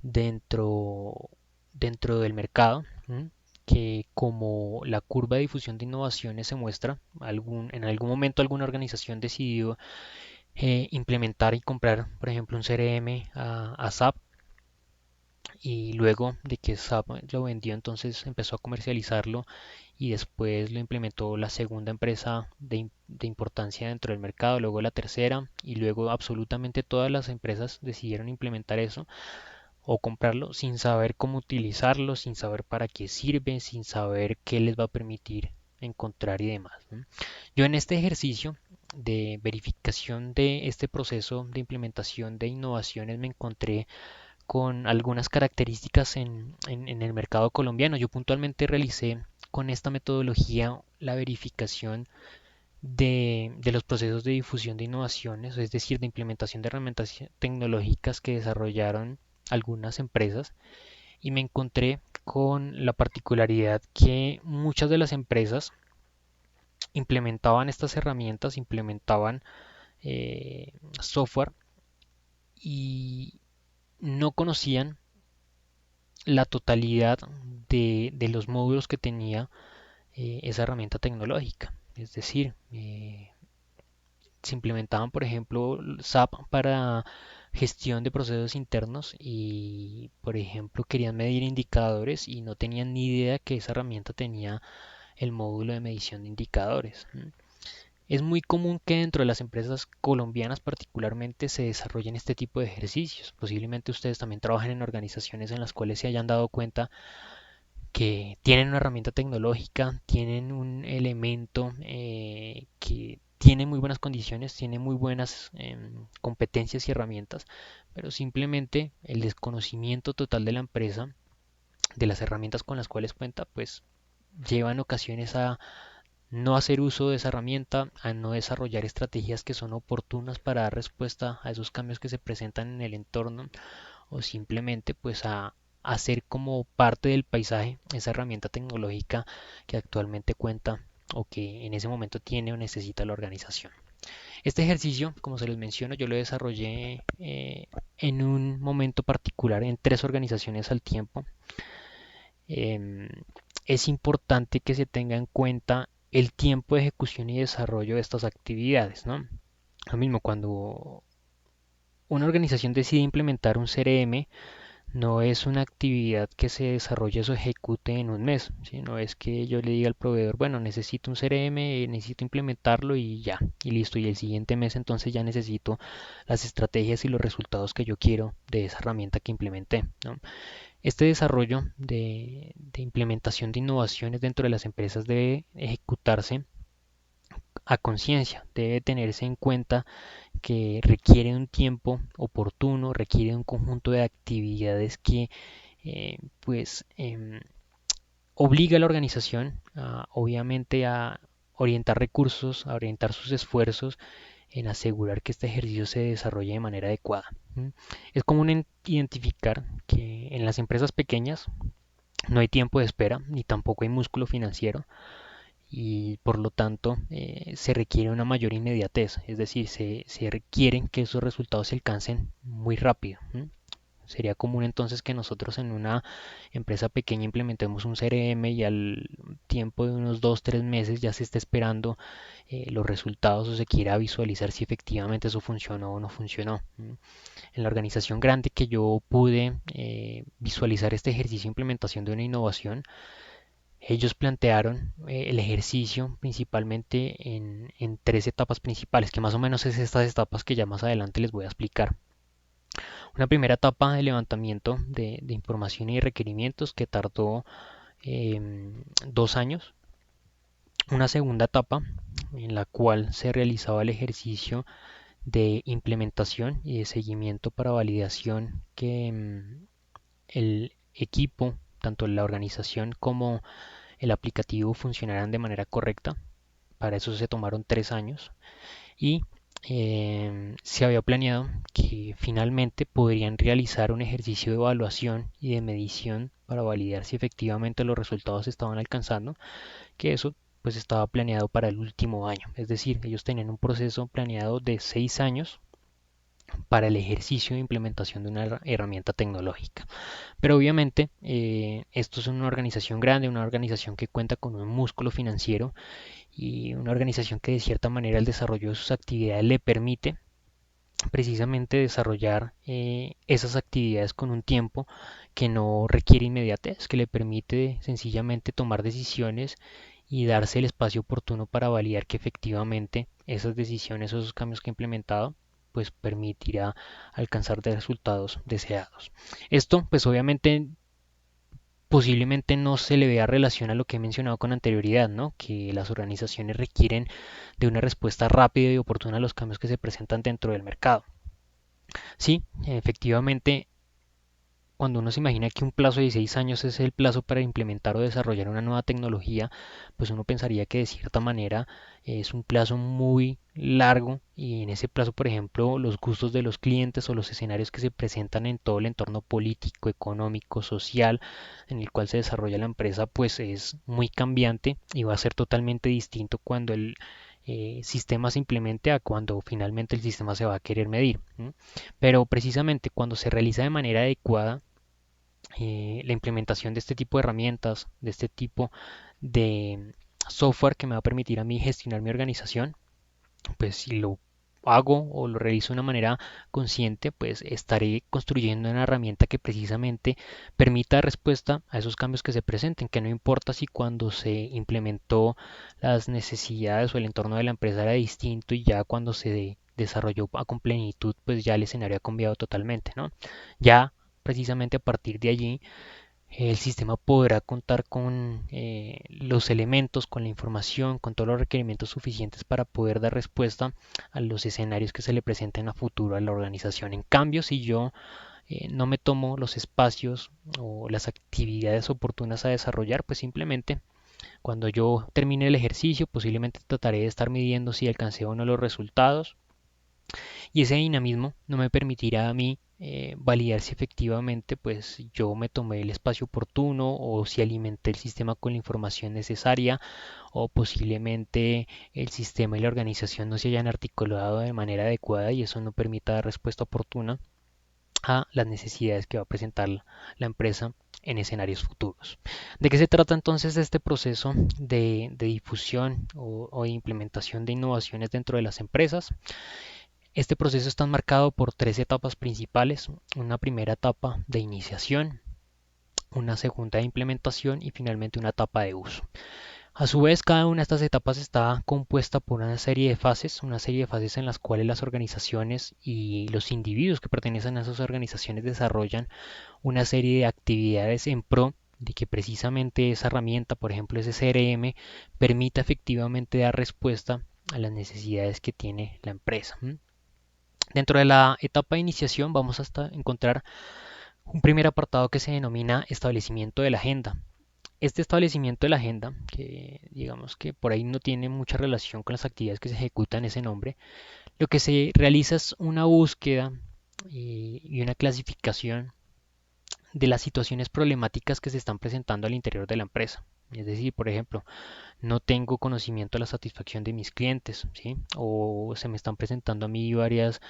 dentro, dentro del mercado, que como la curva de difusión de innovaciones se muestra, en algún momento alguna organización decidió implementar y comprar, por ejemplo, un CRM a SAP y luego de que SAP lo vendió, entonces empezó a comercializarlo y después lo implementó la segunda empresa de importancia dentro del mercado, luego la tercera y luego absolutamente todas las empresas decidieron implementar eso o comprarlo sin saber cómo utilizarlo, sin saber para qué sirve, sin saber qué les va a permitir encontrar y demás, ¿no? Yo en este ejercicio de verificación de este proceso de implementación de innovaciones me encontré con algunas características en el mercado colombiano. Yo puntualmente realicé con esta metodología la verificación de los procesos de difusión de innovaciones, es decir, de implementación de herramientas tecnológicas que desarrollaron algunas empresas y me encontré con la particularidad que muchas de las empresas implementaban estas herramientas, implementaban software y no conocían la totalidad de los módulos que tenía esa herramienta tecnológica. Es decir, se implementaban, por ejemplo, SAP para gestión de procesos internos y, por ejemplo, querían medir indicadores y no tenían ni idea que esa herramienta tenía el módulo de medición de indicadores. Es muy común que dentro de las empresas colombianas particularmente se desarrollen este tipo de ejercicios. Posiblemente ustedes también trabajen en organizaciones en las cuales se hayan dado cuenta que tienen una herramienta tecnológica, tienen un elemento que tiene muy buenas condiciones, tiene muy buenas competencias y herramientas, pero simplemente el desconocimiento total de la empresa, de las herramientas con las cuales cuenta, pues lleva en ocasiones a no hacer uso de esa herramienta, a no desarrollar estrategias que son oportunas para dar respuesta a esos cambios que se presentan en el entorno o simplemente pues a hacer como parte del paisaje esa herramienta tecnológica que actualmente cuenta o que en ese momento tiene o necesita la organización. Este ejercicio, como se les menciono, yo lo desarrollé en un momento particular en 3 organizaciones al tiempo. Em, es importante que se tenga en cuenta el tiempo de ejecución y desarrollo de estas actividades, ¿no? Lo mismo cuando una organización decide implementar un CRM, No es una actividad que se desarrolle o se ejecute en un mes, ¿sí? No es que yo le diga al proveedor, bueno, necesito un CRM, necesito implementarlo y ya, y listo. Y el siguiente mes entonces ya necesito las estrategias y los resultados que yo quiero de esa herramienta que implementé, ¿no? Este desarrollo de implementación de innovaciones dentro de las empresas debe ejecutarse a conciencia, debe tenerse en cuenta que requiere un tiempo oportuno, requiere un conjunto de actividades que pues obliga a la organización obviamente a orientar recursos, a orientar sus esfuerzos en asegurar que este ejercicio se desarrolle de manera adecuada. Es común identificar que en las empresas pequeñas no hay tiempo de espera ni tampoco hay músculo financiero y por lo tanto se requiere una mayor inmediatez, es decir, se requieren que esos resultados se alcancen muy rápido. Sería común entonces que nosotros en una empresa pequeña implementemos un CRM y al tiempo de unos 2 3 meses ya se esté esperando los resultados o se quiera visualizar si efectivamente eso funcionó o no funcionó. En la organización grande que yo pude visualizar este ejercicio de implementación de una innovación, ellos plantearon el ejercicio principalmente en 3 etapas principales, que más o menos es estas etapas que ya más adelante les voy a explicar. Una primera etapa de levantamiento de información y requerimientos que tardó 2 años. Una segunda etapa en la cual se realizaba el ejercicio de implementación y de seguimiento para validación que el equipo, tanto la organización como el aplicativo funcionaran de manera correcta. Para eso se tomaron 3 años y se había planeado que finalmente podrían realizar un ejercicio de evaluación y de medición para validar si efectivamente los resultados se estaban alcanzando, que eso pues estaba planeado para el último año. Es decir, ellos tenían un proceso planeado de 6 años para el ejercicio de implementación de una herramienta tecnológica. Pero obviamente esto es una organización grande, una organización que cuenta con un músculo financiero y una organización que de cierta manera el desarrollo de sus actividades le permite precisamente desarrollar esas actividades con un tiempo que no requiere inmediatez, que le permite sencillamente tomar decisiones y darse el espacio oportuno para validar que efectivamente esas decisiones o esos cambios que ha implementado pues permitirá alcanzar de resultados deseados. Esto pues obviamente posiblemente no se le vea relación a lo que he mencionado con anterioridad, ¿no? Que las organizaciones requieren de una respuesta rápida y oportuna a los cambios que se presentan dentro del mercado. Sí, efectivamente, cuando uno se imagina que un plazo de 16 años es el plazo para implementar o desarrollar una nueva tecnología, pues uno pensaría que de cierta manera es un plazo muy largo y en ese plazo, por ejemplo, los gustos de los clientes o los escenarios que se presentan en todo el entorno político, económico, social en el cual se desarrolla la empresa, pues es muy cambiante y va a ser totalmente distinto cuando el sistema se implemente a cuando finalmente el sistema se va a querer medir. Pero precisamente cuando se realiza de manera adecuada, la implementación de este tipo de herramientas, de este tipo de software que me va a permitir a mí gestionar mi organización, pues si lo hago o lo realizo de una manera consciente, pues estaré construyendo una herramienta que precisamente permita respuesta a esos cambios que se presenten, que no importa si cuando se implementó las necesidades o el entorno de la empresa era distinto y ya cuando se desarrolló con plenitud, pues ya el escenario ha cambiado totalmente, ¿no? Ya precisamente a partir de allí el sistema podrá contar con los elementos, con la información, con todos los requerimientos suficientes para poder dar respuesta a los escenarios que se le presenten a futuro a la organización. En cambio, si yo no me tomo los espacios o las actividades oportunas a desarrollar, pues simplemente cuando yo termine el ejercicio, posiblemente trataré de estar midiendo si alcancé o no los resultados y ese dinamismo no me permitirá a mí validar si efectivamente pues yo me tomé el espacio oportuno o si alimenté el sistema con la información necesaria o posiblemente el sistema y la organización no se hayan articulado de manera adecuada y eso no permita dar respuesta oportuna a las necesidades que va a presentar la empresa en escenarios futuros. ¿De qué se trata entonces este proceso de difusión o de implementación de innovaciones dentro de las empresas? Este proceso está marcado por tres etapas principales: una primera etapa de iniciación, una segunda de implementación y finalmente una etapa de uso. A su vez, cada una de estas etapas está compuesta por una serie de fases en las cuales las organizaciones y los individuos que pertenecen a esas organizaciones desarrollan una serie de actividades en pro de que precisamente esa herramienta, por ejemplo ese CRM, permita efectivamente dar respuesta a las necesidades que tiene la empresa. Dentro de la etapa de iniciación vamos a encontrar un primer apartado que se denomina establecimiento de la agenda. Este establecimiento de la agenda, que digamos que por ahí no tiene mucha relación con las actividades que se ejecutan en ese nombre, lo que se realiza es una búsqueda y una clasificación de las situaciones problemáticas que se están presentando al interior de la empresa. Es decir, por ejemplo, no tengo conocimiento de la satisfacción de mis clientes, ¿sí? O se me están presentando a mí varias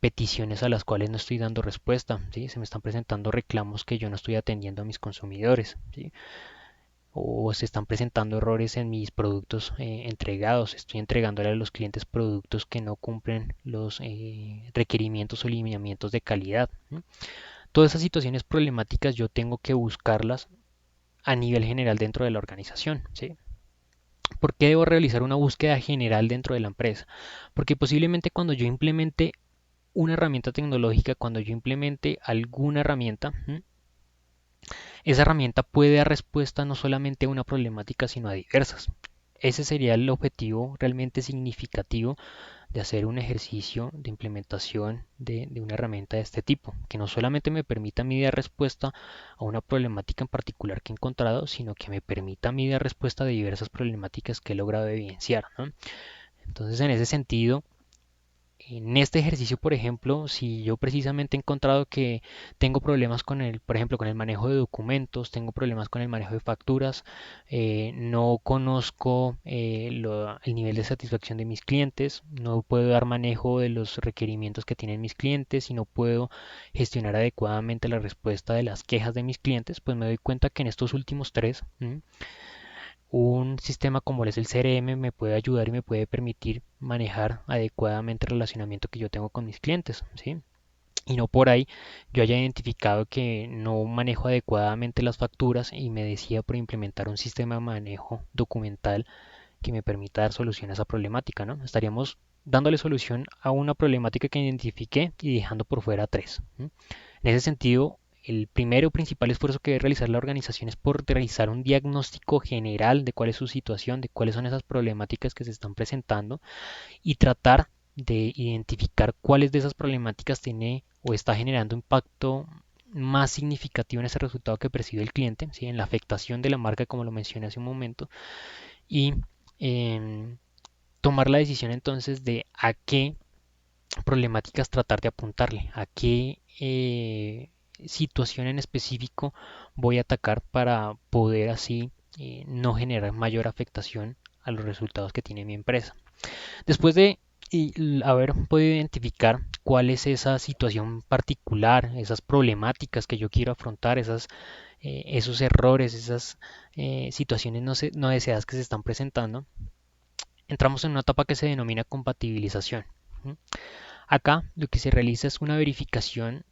peticiones a las cuales no estoy dando respuesta, ¿sí? Se me están presentando reclamos que yo no estoy atendiendo a mis consumidores, ¿sí? O se están presentando errores en mis productos entregados. Estoy entregándole a los clientes productos que no cumplen los requerimientos o lineamientos de calidad. ¿No? Todas esas situaciones problemáticas yo tengo que buscarlas a nivel general dentro de la organización. ¿Sí? ¿Por qué debo realizar una búsqueda general dentro de la empresa? Porque posiblemente cuando yo implemente una herramienta tecnológica, cuando yo implemente alguna herramienta, esa herramienta puede dar respuesta no solamente a una problemática, sino a diversas. Ese sería el objetivo realmente significativo de hacer un ejercicio de implementación de una herramienta de este tipo, que no solamente me permita a mí dar respuesta a una problemática en particular que he encontrado, sino que me permita a mí dar respuesta a diversas problemáticas que he logrado evidenciar, ¿no? Entonces, en ese sentido, en este ejercicio, por ejemplo, si yo precisamente he encontrado que tengo problemas con por ejemplo, con el manejo de documentos, tengo problemas con el manejo de facturas, no conozco el nivel de satisfacción de mis clientes, no puedo dar manejo de los requerimientos que tienen mis clientes y no puedo gestionar adecuadamente la respuesta de las quejas de mis clientes, pues me doy cuenta que en estos últimos tres, un sistema como es el CRM me puede ayudar y me puede permitir manejar adecuadamente el relacionamiento que yo tengo con mis clientes, ¿sí? Y no por ahí yo haya identificado que no manejo adecuadamente las facturas y me decida por implementar un sistema de manejo documental que me permita dar solución a esa problemática, ¿no? Estaríamos dándole solución a una problemática que identifiqué y dejando por fuera tres. En ese sentido, el primero principal esfuerzo que debe realizar la organización es por realizar un diagnóstico general de cuál es su situación, de cuáles son esas problemáticas que se están presentando y tratar de identificar cuáles de esas problemáticas tiene o está generando impacto más significativo en ese resultado que percibe el cliente, ¿sí? En la afectación de la marca, como lo mencioné hace un momento, y eh, tomar la decisión entonces de a qué problemáticas tratar de apuntarle, a qué situación en específico voy a atacar para poder así no generar mayor afectación a los resultados que tiene mi empresa. Después de haber podido identificar cuál es esa situación particular, esas problemáticas que yo quiero afrontar, esos errores, esas situaciones no deseadas que se están presentando, entramos en una etapa que se denomina compatibilización. Acá lo que se realiza es una verificación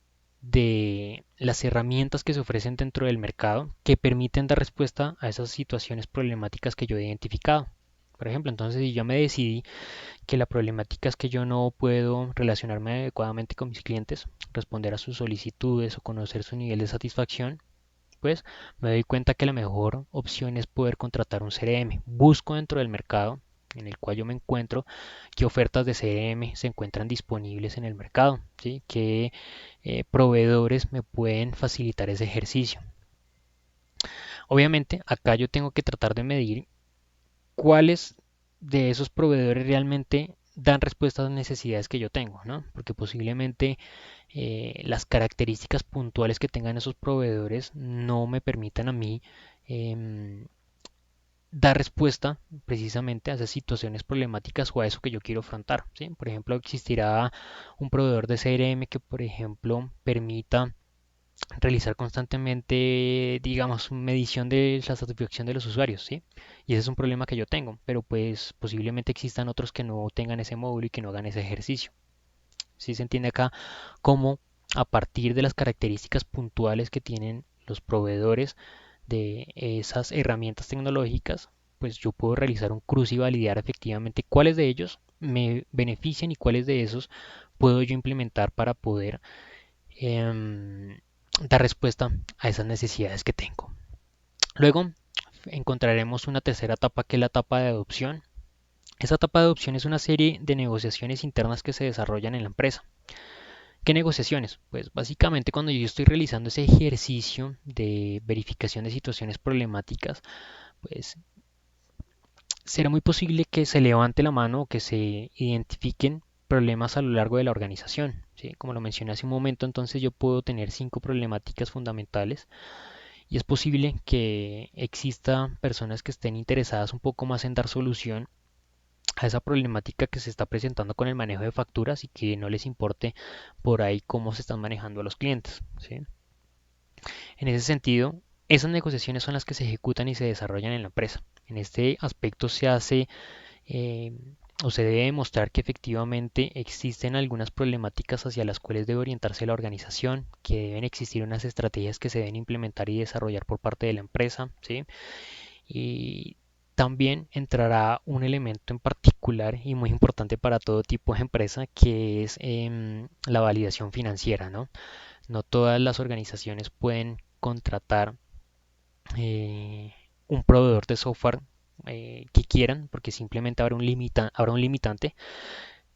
de las herramientas que se ofrecen dentro del mercado que permiten dar respuesta a esas situaciones problemáticas que yo he identificado. Por ejemplo, entonces si yo me decidí que la problemática es que yo no puedo relacionarme adecuadamente con mis clientes, responder a sus solicitudes o conocer su nivel de satisfacción, pues me doy cuenta que la mejor opción es poder contratar un CRM. Busco dentro del mercado en el cual yo me encuentro qué ofertas de CRM se encuentran disponibles en el mercado, ¿sí? Qué proveedores me pueden facilitar ese ejercicio. Obviamente acá yo tengo que tratar de medir cuáles de esos proveedores realmente dan respuesta a las necesidades que yo tengo, ¿no? Porque posiblemente las características puntuales que tengan esos proveedores no me permitan a mí em, dar respuesta precisamente a esas situaciones problemáticas o a eso que yo quiero afrontar, ¿sí? Por ejemplo, existirá un proveedor de CRM que, por ejemplo, permita realizar constantemente, digamos, medición de la satisfacción de los usuarios, ¿sí? Y ese es un problema que yo tengo, pero pues posiblemente existan otros que no tengan ese módulo y que no hagan ese ejercicio. ¿Sí se entiende acá cómo a partir de las características puntuales que tienen los proveedores de esas herramientas tecnológicas, pues yo puedo realizar un cruce y validar efectivamente cuáles de ellos me benefician y cuáles de esos puedo yo implementar para poder dar respuesta a esas necesidades que tengo. Luego encontraremos una tercera etapa que es la etapa de adopción. Esa etapa de adopción es una serie de negociaciones internas que se desarrollan en la empresa. ¿Qué negociaciones? Pues básicamente cuando yo estoy realizando ese ejercicio de verificación de situaciones problemáticas, pues será muy posible que se levante la mano o que se identifiquen problemas a lo largo de la organización. ¿Sí? Como lo mencioné hace un momento, entonces yo puedo tener 5 problemáticas fundamentales y es posible que exista personas que estén interesadas un poco más en dar solución a esa problemática que se está presentando con el manejo de facturas y que no les importe por ahí cómo se están manejando a los clientes. ¿Sí? En ese sentido, esas negociaciones son las que se ejecutan y se desarrollan en la empresa. En este aspecto se hace eh, o se debe demostrar que efectivamente existen algunas problemáticas hacia las cuales debe orientarse la organización, que deben existir unas estrategias que se deben implementar y desarrollar por parte de la empresa, ¿sí? Y también entrará un elemento en particular y muy importante para todo tipo de empresa, que es la validación financiera, ¿no? No todas las organizaciones pueden contratar eh, un proveedor de software que quieran, porque simplemente habrá un limitante,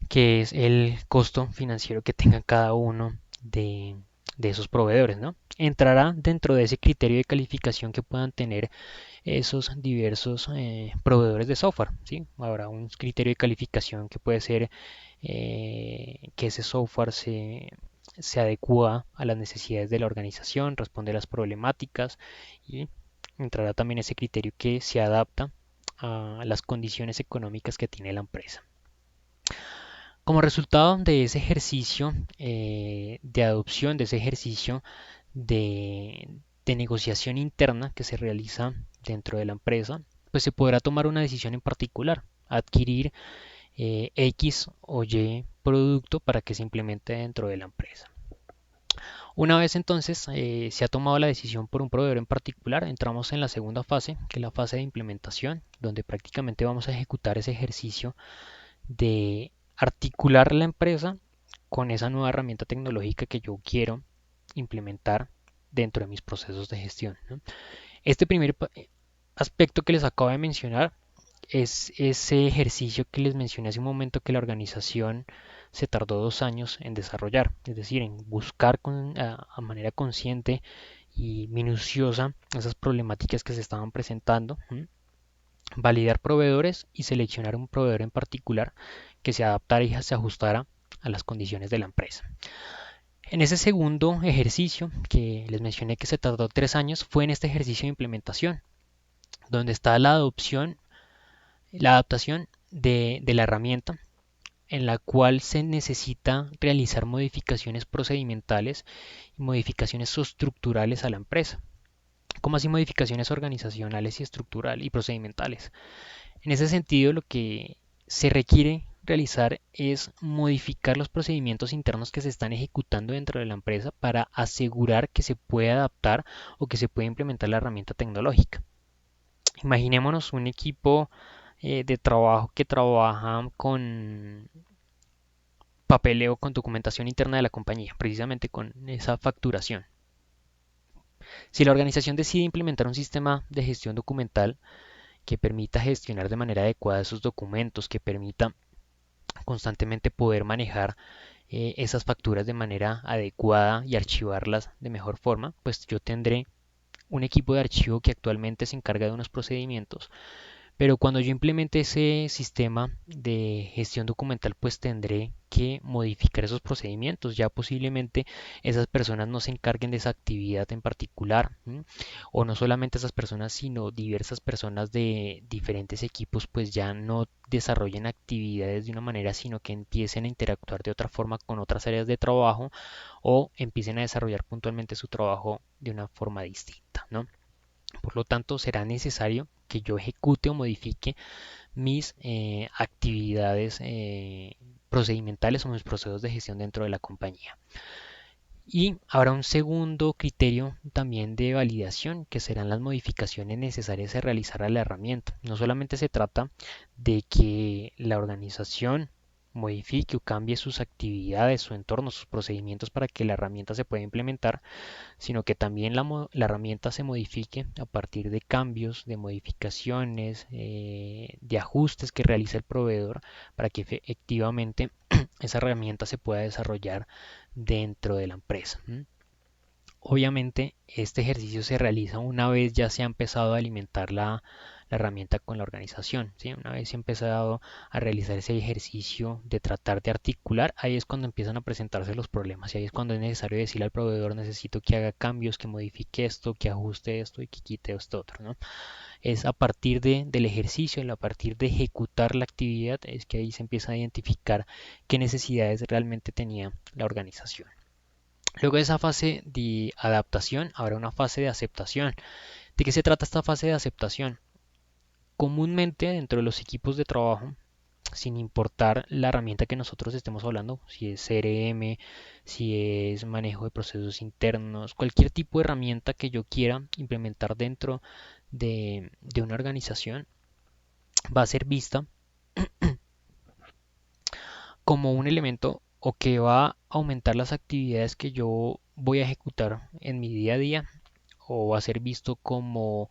que es el costo financiero que tenga cada uno de esos proveedores, ¿no? Entrará dentro de ese criterio de calificación que puedan tener esos diversos proveedores de software, ¿sí? Habrá un criterio de calificación que puede ser que ese software se adecua a las necesidades de la organización, responde a las problemáticas y entrará también ese criterio que se adapta a las condiciones económicas que tiene la empresa. Como resultado de ese ejercicio de adopción, de ese ejercicio de, de negociación interna que se realiza dentro de la empresa, pues se podrá tomar una decisión en particular, adquirir X o Y producto para que se implemente dentro de la empresa. Una vez entonces se ha tomado la decisión por un proveedor en particular, entramos en la segunda fase, que es la fase de implementación, donde prácticamente vamos a ejecutar ese ejercicio de articular la empresa con esa nueva herramienta tecnológica que yo quiero implementar dentro de mis procesos de gestión, ¿no? Este primer aspecto que les acabo de mencionar es ese ejercicio que les mencioné hace un momento que la organización se tardó 2 años en desarrollar, es decir, en buscar a manera consciente y minuciosa esas problemáticas que se estaban presentando, validar proveedores y seleccionar un proveedor en particular que se adaptara y se ajustara a las condiciones de la empresa. En ese segundo ejercicio que les mencioné que se tardó 3 años, fue en este ejercicio de implementación, donde está la adopción, la adaptación de la herramienta en la cual se necesita realizar modificaciones procedimentales y modificaciones estructurales a la empresa. ¿Cómo así modificaciones organizacionales y estructurales y procedimentales? En ese sentido, lo que se requiere realizar es modificar los procedimientos internos que se están ejecutando dentro de la empresa para asegurar que se puede adaptar o que se puede implementar la herramienta tecnológica. Imaginémonos un equipo de trabajo que trabaja con papeleo, con documentación interna de la compañía, precisamente con esa facturación. Si la organización decide implementar un sistema de gestión documental que permita gestionar de manera adecuada esos documentos, que permita constantemente poder manejar esas facturas de manera adecuada y archivarlas de mejor forma, pues yo tendré un equipo de archivo que actualmente se encarga de unos procedimientos, pero cuando yo implemente ese sistema de gestión documental, pues tendré que modificar esos procedimientos. Ya posiblemente esas personas no se encarguen de esa actividad en particular, ¿m? O no solamente esas personas, sino diversas personas de diferentes equipos, pues ya no desarrollen actividades de una manera, sino que empiecen a interactuar de otra forma con otras áreas de trabajo o empiecen a desarrollar puntualmente su trabajo de una forma distinta, ¿no? Por lo tanto, será necesario que yo ejecute o modifique mis actividades procedimentales o mis procesos de gestión dentro de la compañía. Y habrá un segundo criterio también de validación, que serán las modificaciones necesarias a realizar a la herramienta. No solamente se trata de que la organización modifique o cambie sus actividades, su entorno, sus procedimientos para que la herramienta se pueda implementar, sino que también la herramienta se modifique a partir de cambios, de modificaciones, de ajustes que realiza el proveedor para que efectivamente esa herramienta se pueda desarrollar dentro de la empresa. Obviamente este ejercicio se realiza una vez ya se ha empezado a alimentar la herramienta con la organización, ¿sí? Una vez se ha empezado a realizar ese ejercicio de tratar de articular, ahí es cuando empiezan a presentarse los problemas y ahí es cuando es necesario decirle al proveedor necesito que haga cambios, que modifique esto, que ajuste esto y que quite esto otro, ¿no? Es a partir del ejercicio, a partir de ejecutar la actividad, es que ahí se empieza a identificar qué necesidades realmente tenía la organización. Luego de esa fase de adaptación, habrá una fase de aceptación. ¿De qué se trata esta fase de aceptación? Comúnmente dentro de los equipos de trabajo, sin importar la herramienta que nosotros estemos hablando, si es CRM, si es manejo de procesos internos, cualquier tipo de herramienta que yo quiera implementar dentro de una organización, va a ser vista como un elemento o que va a aumentar las actividades que yo voy a ejecutar en mi día a día o va a ser visto como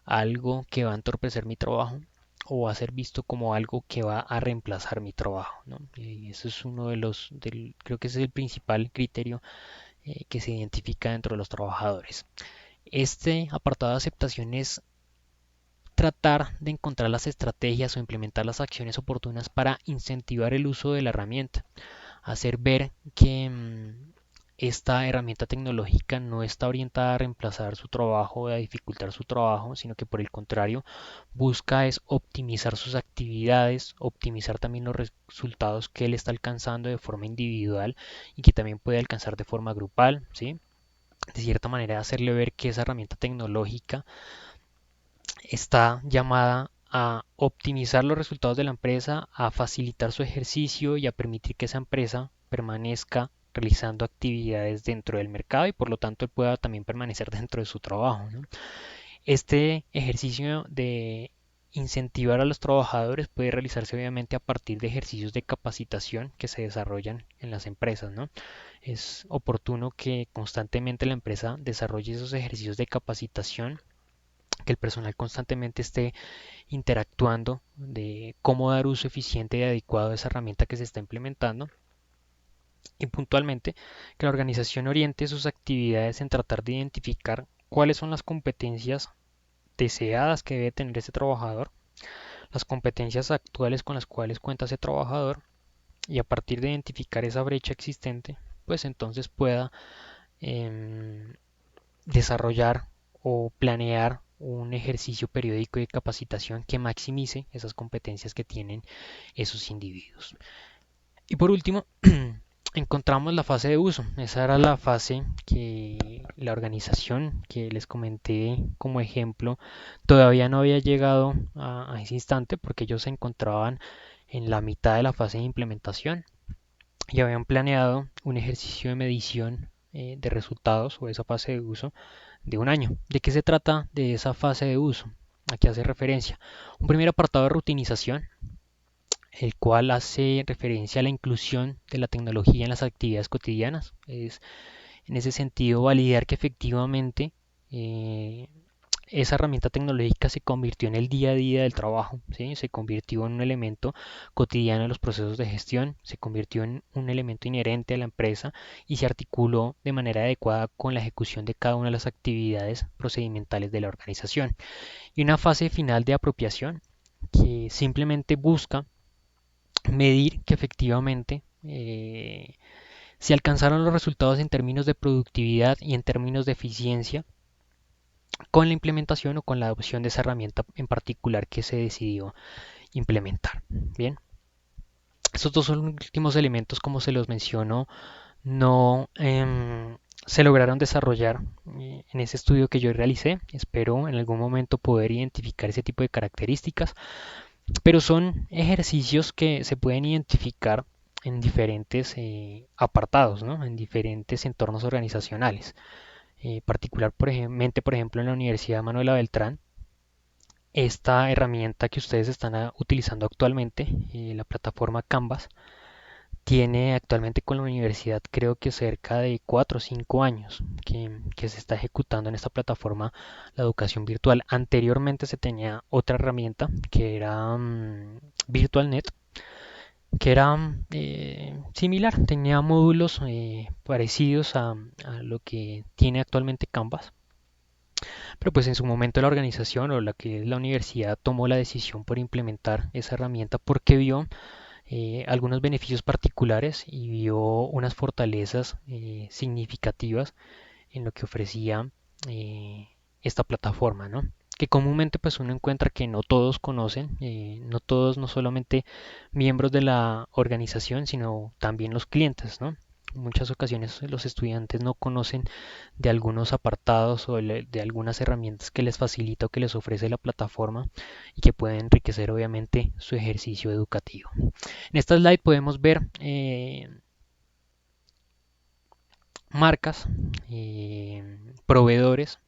algo que va a entorpecer mi trabajo o va a ser visto como algo que va a reemplazar mi trabajo, ¿no? Y eso es uno de creo que ese es el principal criterio que se identifica dentro de los trabajadores. Este apartado de aceptación es tratar de encontrar las estrategias o implementar las acciones oportunas para incentivar el uso de la herramienta, hacer ver que esta herramienta tecnológica no está orientada a reemplazar su trabajo o a dificultar su trabajo, sino que por el contrario busca es optimizar sus actividades, optimizar también los resultados que él está alcanzando de forma individual y que también puede alcanzar de forma grupal, ¿sí? De cierta manera hacerle ver que esa herramienta tecnológica está llamada a optimizar los resultados de la empresa, a facilitar su ejercicio y a permitir que esa empresa permanezca realizando actividades dentro del mercado y por lo tanto él pueda también permanecer dentro de su trabajo, ¿no? Este ejercicio de incentivar a los trabajadores puede realizarse obviamente a partir de ejercicios de capacitación que se desarrollan en las empresas, ¿no? Es oportuno que constantemente la empresa desarrolle esos ejercicios de capacitación, que el personal constantemente esté interactuando de cómo dar uso eficiente y adecuado a esa herramienta que se está implementando y puntualmente que la organización oriente sus actividades en tratar de identificar cuáles son las competencias deseadas que debe tener ese trabajador, las competencias actuales con las cuales cuenta ese trabajador y a partir de identificar esa brecha existente, pues entonces pueda eh, desarrollar o planear un ejercicio periódico de capacitación que maximice esas competencias que tienen esos individuos. Y por último, encontramos la fase de uso. Esa era la fase que la organización que les comenté como ejemplo todavía no había llegado a ese instante porque ellos se encontraban en la mitad de la fase de implementación y habían planeado un ejercicio de medición de resultados o esa fase de uso de un año. ¿De qué se trata de esa fase de uso? Aquí hace referencia. Un primer apartado de rutinización, el cual hace referencia a la inclusión de la tecnología en las actividades cotidianas. Es en ese sentido validar que efectivamente eh, esa herramienta tecnológica se convirtió en el día a día del trabajo, ¿sí? Se convirtió en un elemento cotidiano de los procesos de gestión, se convirtió en un elemento inherente a la empresa y se articuló de manera adecuada con la ejecución de cada una de las actividades procedimentales de la organización. Y una fase final de apropiación que simplemente busca medir que efectivamente se alcanzaron los resultados en términos de productividad y en términos de eficiencia con la implementación o con la adopción de esa herramienta en particular que se decidió implementar. Bien, estos dos son los últimos elementos, como se los menciono, no se lograron desarrollar en ese estudio que yo realicé. Espero en algún momento poder identificar ese tipo de características. pero son ejercicios que se pueden identificar en diferentes apartados, ¿no? En diferentes entornos organizacionales. Particularmente, por ejemplo, en la Universidad Manuela Beltrán, esta herramienta que ustedes están utilizando actualmente, la plataforma Canvas, tiene actualmente con la universidad creo que cerca de 4 o 5 años que se está ejecutando en esta plataforma la educación virtual. Anteriormente se tenía otra herramienta que era VirtualNet, que era similar, tenía módulos parecidos a lo que tiene actualmente Canvas, pero pues en su momento la organización o la que es la universidad tomó la decisión por implementar esa herramienta porque vio algunos beneficios particulares y vio unas fortalezas significativas en lo que ofrecía esta plataforma, ¿no? Que comúnmente pues uno encuentra que no todos conocen, no todos, no solamente miembros de la organización, sino también los clientes, ¿no? En muchas ocasiones los estudiantes no conocen de algunos apartados o de algunas herramientas que les facilita o que les ofrece la plataforma y que pueden enriquecer obviamente su ejercicio educativo. En esta slide podemos ver marcas, proveedores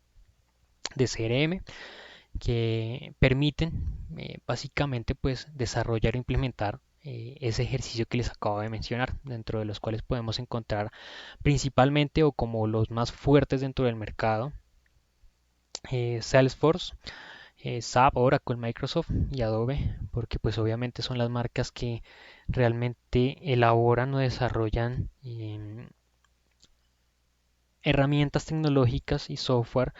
de CRM que permiten básicamente pues desarrollar e implementar ese ejercicio que les acabo de mencionar, dentro de los cuales podemos encontrar principalmente o como los más fuertes dentro del mercado, Salesforce, SAP, Oracle, Microsoft y Adobe, porque pues obviamente son las marcas que realmente elaboran o desarrollan herramientas tecnológicas y software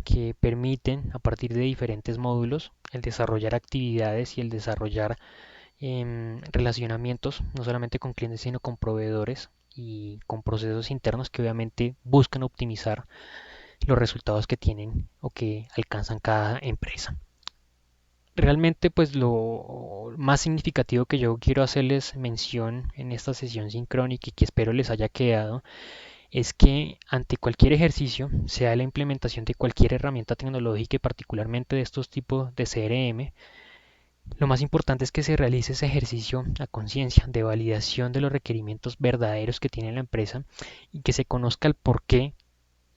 que permiten a partir de diferentes módulos el desarrollar actividades y el desarrollar relacionamientos no solamente con clientes sino con proveedores y con procesos internos que obviamente buscan optimizar los resultados que tienen o que alcanzan cada empresa. Realmente pues lo más significativo que yo quiero hacerles mención en esta sesión sincrónica y que espero les haya quedado es que ante cualquier ejercicio, sea la implementación de cualquier herramienta tecnológica y particularmente de estos tipos de CRM, lo más importante es que se realice ese ejercicio a conciencia de validación de los requerimientos verdaderos que tiene la empresa y que se conozca el por qué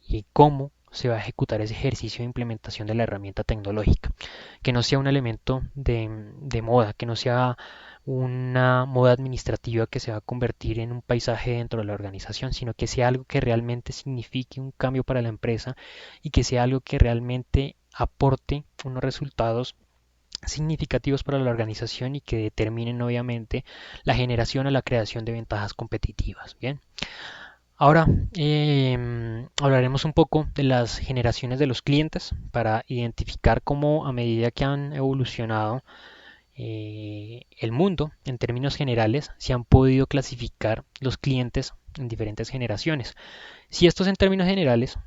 y cómo se va a ejecutar ese ejercicio de implementación de la herramienta tecnológica. Que no sea un elemento de moda, que no sea una moda administrativa que se va a convertir en un paisaje dentro de la organización, sino que sea algo que realmente signifique un cambio para la empresa y que sea algo que realmente aporte unos resultados significativos para la organización y que determinen obviamente la generación o la creación de ventajas competitivas. Bien, ahora hablaremos un poco de las generaciones de los clientes para identificar cómo a medida que han evolucionado el mundo en términos generales se han podido clasificar los clientes en diferentes generaciones. Si estos en términos generales,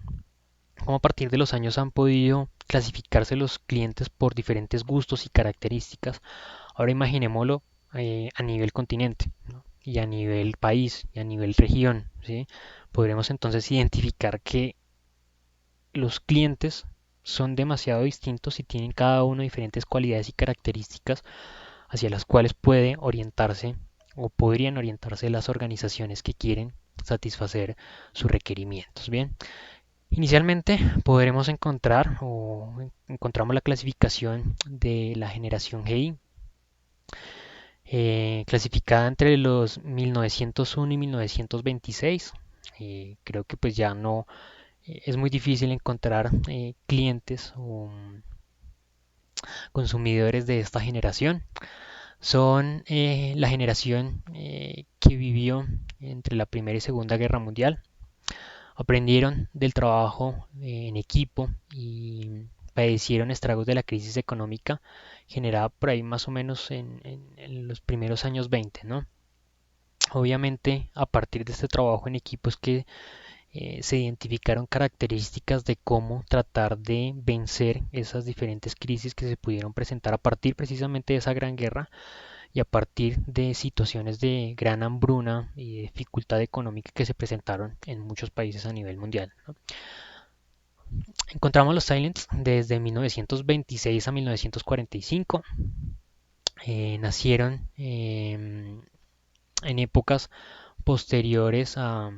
como a partir de los años han podido clasificarse los clientes por diferentes gustos y características, ahora imaginémoslo a nivel continente, ¿no? Y a nivel país y a nivel región, ¿sí? Podremos entonces identificar que los clientes son demasiado distintos y tienen cada uno diferentes cualidades y características hacia las cuales puede orientarse o podrían orientarse las organizaciones que quieren satisfacer sus requerimientos. Bien, inicialmente podremos encontrar o encontramos la clasificación de la generación GI, clasificada entre los 1901 y 1926. Creo que pues ya no es muy difícil encontrar clientes o consumidores de esta generación. Son la generación que vivió entre la Primera y Segunda Guerra Mundial. Aprendieron del trabajo en equipo y padecieron estragos de la crisis económica generada por ahí más o menos en los primeros años 20, ¿no? Obviamente, a partir de este trabajo en equipo es que se identificaron características de cómo tratar de vencer esas diferentes crisis que se pudieron presentar a partir precisamente de esa gran guerra y a partir de situaciones de gran hambruna y dificultad económica que se presentaron en muchos países a nivel mundial, ¿no? Encontramos los Silents desde 1926 a 1945. nacieron en épocas posteriores a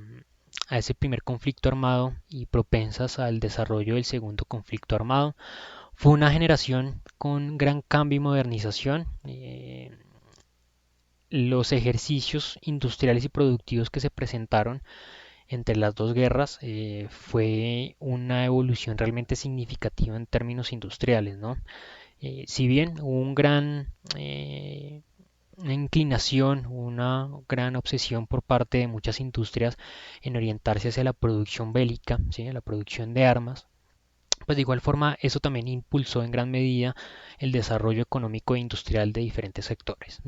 ese primer conflicto armado y propensas al desarrollo del segundo conflicto armado. Fue una generación con gran cambio y modernización. Los ejercicios industriales y productivos que se presentaron entre las dos guerras fue una evolución realmente significativa en términos industriales, ¿no? Si bien hubo una inclinación, una gran obsesión por parte de muchas industrias en orientarse hacia la producción bélica, ¿sí? La producción de armas, pues de igual forma eso también impulsó en gran medida el desarrollo económico e industrial de diferentes sectores.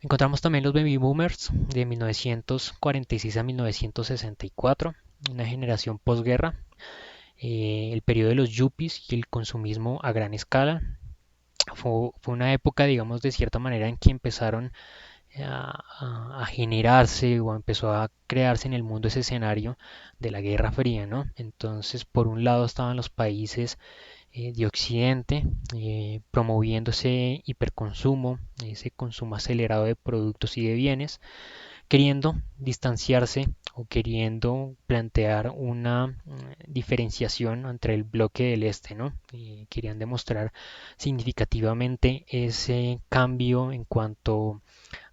Encontramos también los baby boomers de 1946 a 1964, una generación posguerra, el periodo de los yuppies y el consumismo a gran escala. Fue una época, digamos, de cierta manera en que empezaron a generarse o empezó a crearse en el mundo ese escenario de la Guerra Fría, ¿no? Entonces, por un lado estaban los países de Occidente, promoviendo ese hiperconsumo, ese consumo acelerado de productos y de bienes, queriendo distanciarse o queriendo plantear una diferenciación entre el bloque del este, ¿no? Querían demostrar significativamente ese cambio en cuanto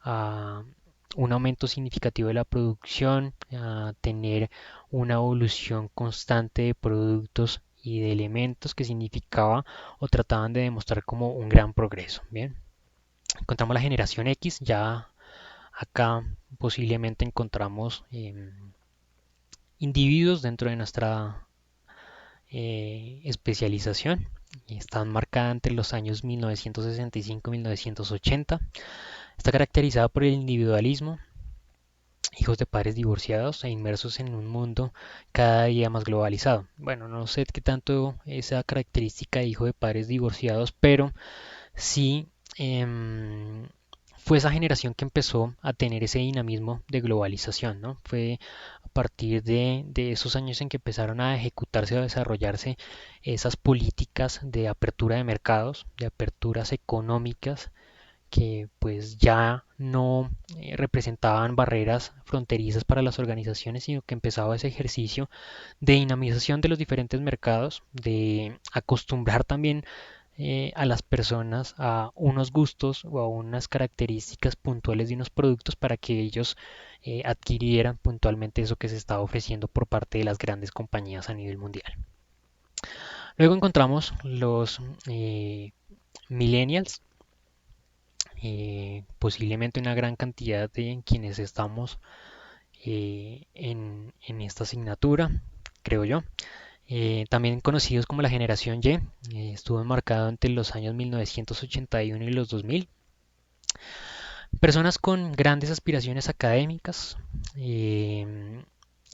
a un aumento significativo de la producción, a tener una evolución constante de productos y de elementos que significaba o trataban de demostrar como un gran progreso. Bien, encontramos la generación X, ya acá posiblemente encontramos individuos dentro de nuestra especialización. Están marcadas entre los años 1965 y 1980. Está caracterizada por el individualismo, hijos de padres divorciados e inmersos en un mundo cada día más globalizado. Bueno, no sé qué tanto esa característica de hijo de padres divorciados, pero sí fue esa generación que empezó a tener ese dinamismo de globalización, ¿no? Fue a partir de esos años en que empezaron a ejecutarse o a desarrollarse esas políticas de apertura de mercados, de aperturas económicas que pues ya no representaban barreras fronterizas para las organizaciones, sino que empezaba ese ejercicio de dinamización de los diferentes mercados, de acostumbrar también a las personas a unos gustos o a unas características puntuales de unos productos para que ellos adquirieran puntualmente eso que se estaba ofreciendo por parte de las grandes compañías a nivel mundial. Luego encontramos los millennials, posiblemente una gran cantidad de quienes estamos en esta asignatura, creo yo. También conocidos como la generación Y, estuvo enmarcado entre los años 1981 y los 2000. Personas con grandes aspiraciones académicas,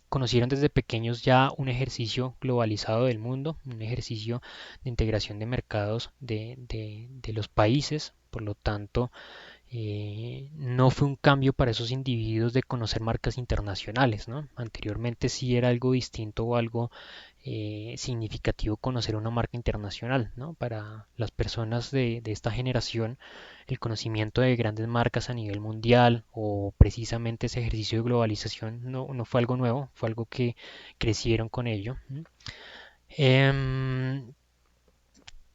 conocieron desde pequeños ya un ejercicio globalizado del mundo, un ejercicio de integración de mercados de los países, por lo tanto, no fue un cambio para esos individuos de conocer marcas internacionales, ¿no? Anteriormente sí era algo distinto o algo significativo conocer una marca internacional, ¿no? Para las personas de esta generación, el conocimiento de grandes marcas a nivel mundial o precisamente ese ejercicio de globalización no fue algo nuevo, fue algo que crecieron con ello. Em,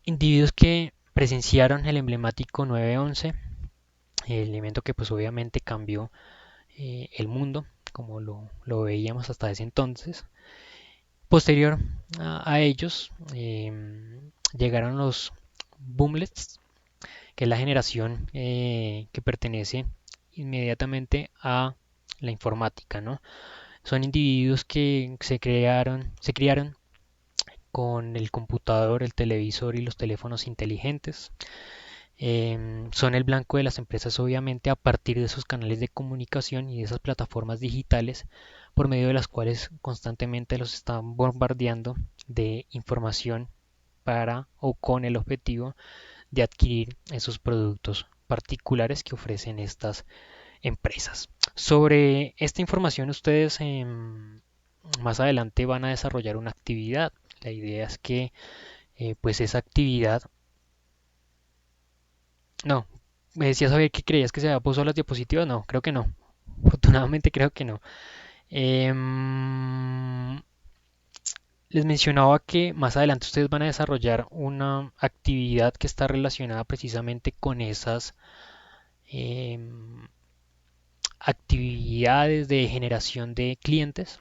Individuos que presenciaron el emblemático 9/11, el evento que pues obviamente cambió el mundo como lo veíamos hasta ese entonces. Posterior a ellos llegaron los boomlets, que es la generación que pertenece inmediatamente a la informática, ¿no? Son individuos que se criaron con el computador, el televisor y los teléfonos inteligentes. Son el blanco de las empresas obviamente a partir de esos canales de comunicación y de esas plataformas digitales por medio de las cuales constantemente los están bombardeando de información para o con el objetivo de adquirir esos productos particulares que ofrecen estas empresas. Sobre esta información ustedes más adelante van a desarrollar una actividad. La idea es que pues esa actividad, no, Me decías saber que creías que se había puesto las diapositivas. No, creo que no. Afortunadamente creo que no. Em, Les mencionaba que más adelante ustedes van a desarrollar una actividad que está relacionada precisamente con esas em, actividades de generación de clientes.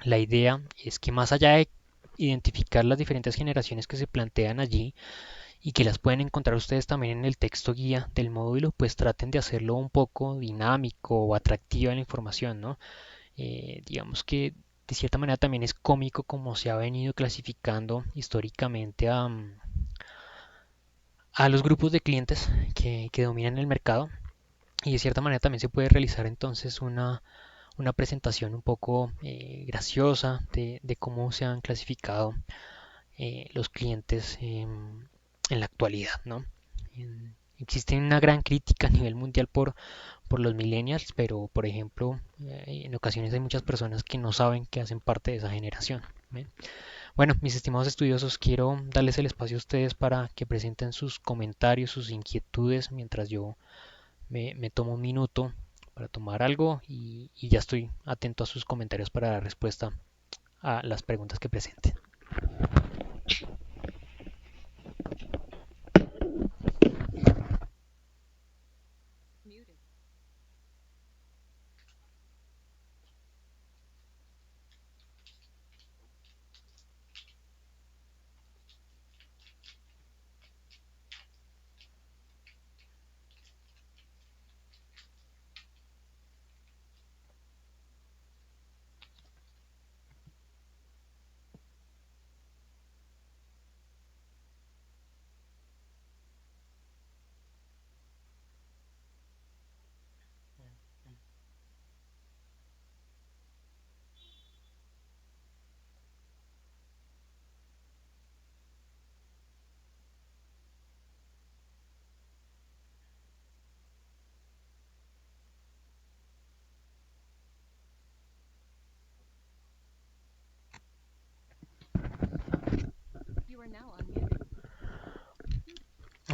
La idea es que más allá de identificar las diferentes generaciones que se plantean allí y que las pueden encontrar ustedes también en el texto guía del módulo, pues traten de hacerlo un poco dinámico o atractiva la información, ¿no? Digamos que de cierta manera también es cómico como se ha venido clasificando históricamente a los grupos de clientes que dominan el mercado y de cierta manera también se puede realizar entonces una presentación un poco graciosa de cómo se han clasificado los clientes en la actualidad, ¿no? Existe una gran crítica a nivel mundial por los millennials, pero por ejemplo, en ocasiones hay muchas personas que no saben que hacen parte de esa generación. ¿Bien? Bueno, mis estimados estudiosos, quiero darles el espacio a ustedes para que presenten sus comentarios, sus inquietudes, mientras yo me tomo un minuto para tomar algo y ya estoy atento a sus comentarios para dar respuesta a las preguntas que presenten.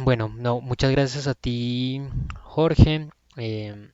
Bueno, no, muchas gracias a ti, Jorge. Eh,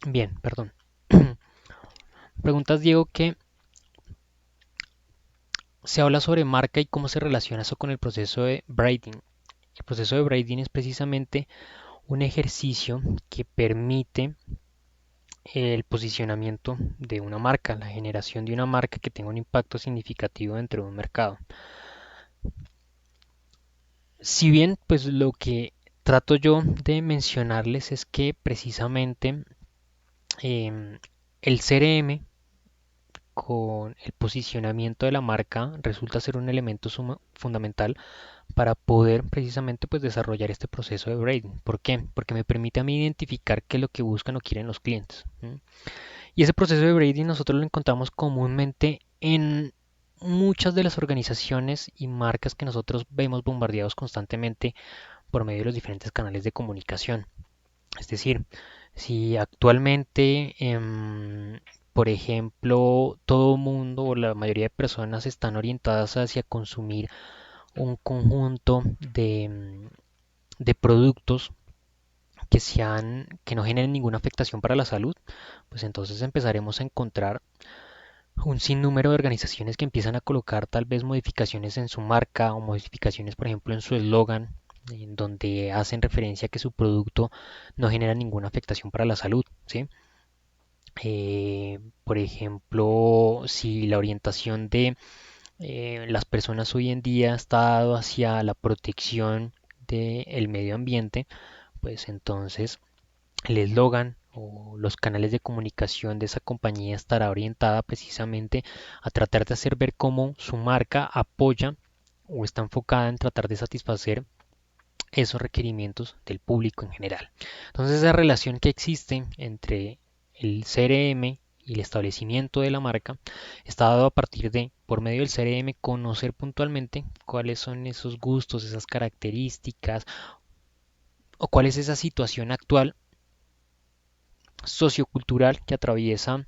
bien, perdón. Preguntas, Diego, que se habla sobre marca y cómo se relaciona eso con el proceso de braiding. El proceso de braiding es precisamente un ejercicio que permite el posicionamiento de una marca, la generación de una marca que tenga un impacto significativo dentro de un mercado. Si bien, pues lo que trato yo de mencionarles es que precisamente el CRM con el posicionamiento de la marca resulta ser un elemento fundamental para poder precisamente pues desarrollar este proceso de branding. ¿Por qué? Porque me permite a mí identificar qué es lo que buscan o quieren los clientes. Y ese proceso de branding nosotros lo encontramos comúnmente en muchas de las organizaciones y marcas que nosotros vemos bombardeados constantemente por medio de los diferentes canales de comunicación. Es decir, si actualmente, por ejemplo, todo mundo o la mayoría de personas están orientadas hacia consumir un conjunto de productos que no generen ninguna afectación para la salud, pues entonces empezaremos a encontrar un sinnúmero de organizaciones que empiezan a colocar tal vez modificaciones en su marca o modificaciones, por ejemplo, en su eslogan, en donde hacen referencia a que su producto no genera ninguna afectación para la salud, ¿sí? Por ejemplo, si la orientación de las personas hoy en día está dado hacia la protección del medio ambiente, pues entonces el eslogan o los canales de comunicación de esa compañía estará orientada precisamente a tratar de hacer ver cómo su marca apoya o está enfocada en tratar de satisfacer esos requerimientos del público en general. Entonces esa relación que existe entre el CRM y el establecimiento de la marca está dado a partir de, por medio del CRM, conocer puntualmente cuáles son esos gustos, esas características o cuál es esa situación actual sociocultural que atraviesa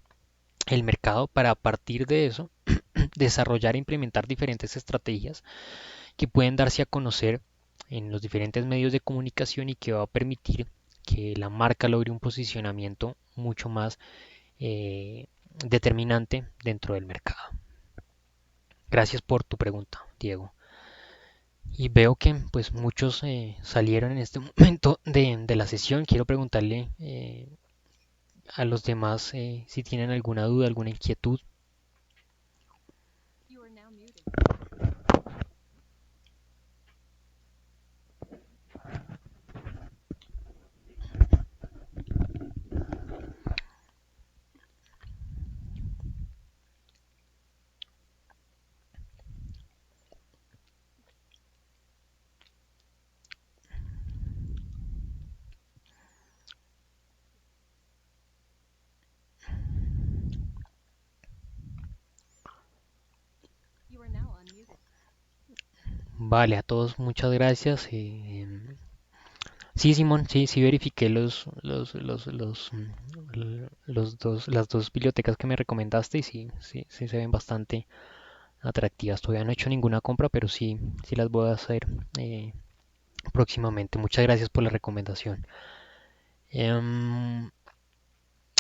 el mercado para a partir de eso desarrollar e implementar diferentes estrategias que pueden darse a conocer en los diferentes medios de comunicación y que va a permitir que la marca logre un posicionamiento mucho más determinante dentro del mercado. Gracias por tu pregunta, Diego. Y veo que pues muchos salieron en este momento de la sesión. Quiero preguntarle a los demás si tienen alguna duda, alguna inquietud. Vale, a todos muchas gracias. Sí, Simón, sí, sí verifiqué las dos bibliotecas que me recomendaste y sí, sí, sí se ven bastante atractivas. Todavía no he hecho ninguna compra, pero sí, sí las voy a hacer próximamente. Muchas gracias por la recomendación. Em,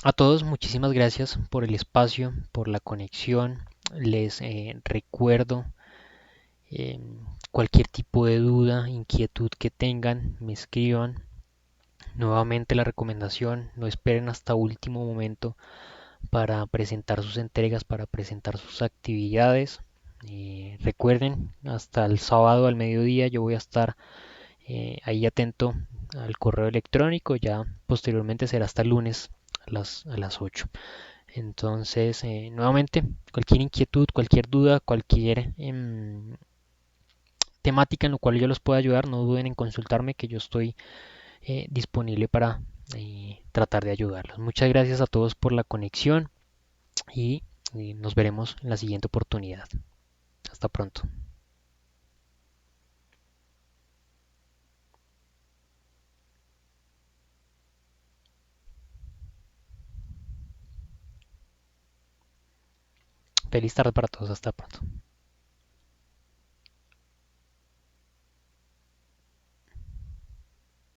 a todos, muchísimas gracias por el espacio, por la conexión. Les recuerdo cualquier tipo de duda, inquietud que tengan, me escriban. Nuevamente la recomendación, no esperen hasta último momento para presentar sus entregas, para presentar sus actividades. Recuerden, hasta el sábado al mediodía yo voy a estar ahí atento al correo electrónico, ya posteriormente será hasta el lunes a las 8. Entonces, nuevamente, cualquier inquietud, cualquier duda, cualquier temática en la cual yo los pueda ayudar, no duden en consultarme que yo estoy disponible para tratar de ayudarlos. Muchas gracias a todos por la conexión y nos veremos en la siguiente oportunidad. Hasta pronto. Feliz tarde para todos. Hasta pronto.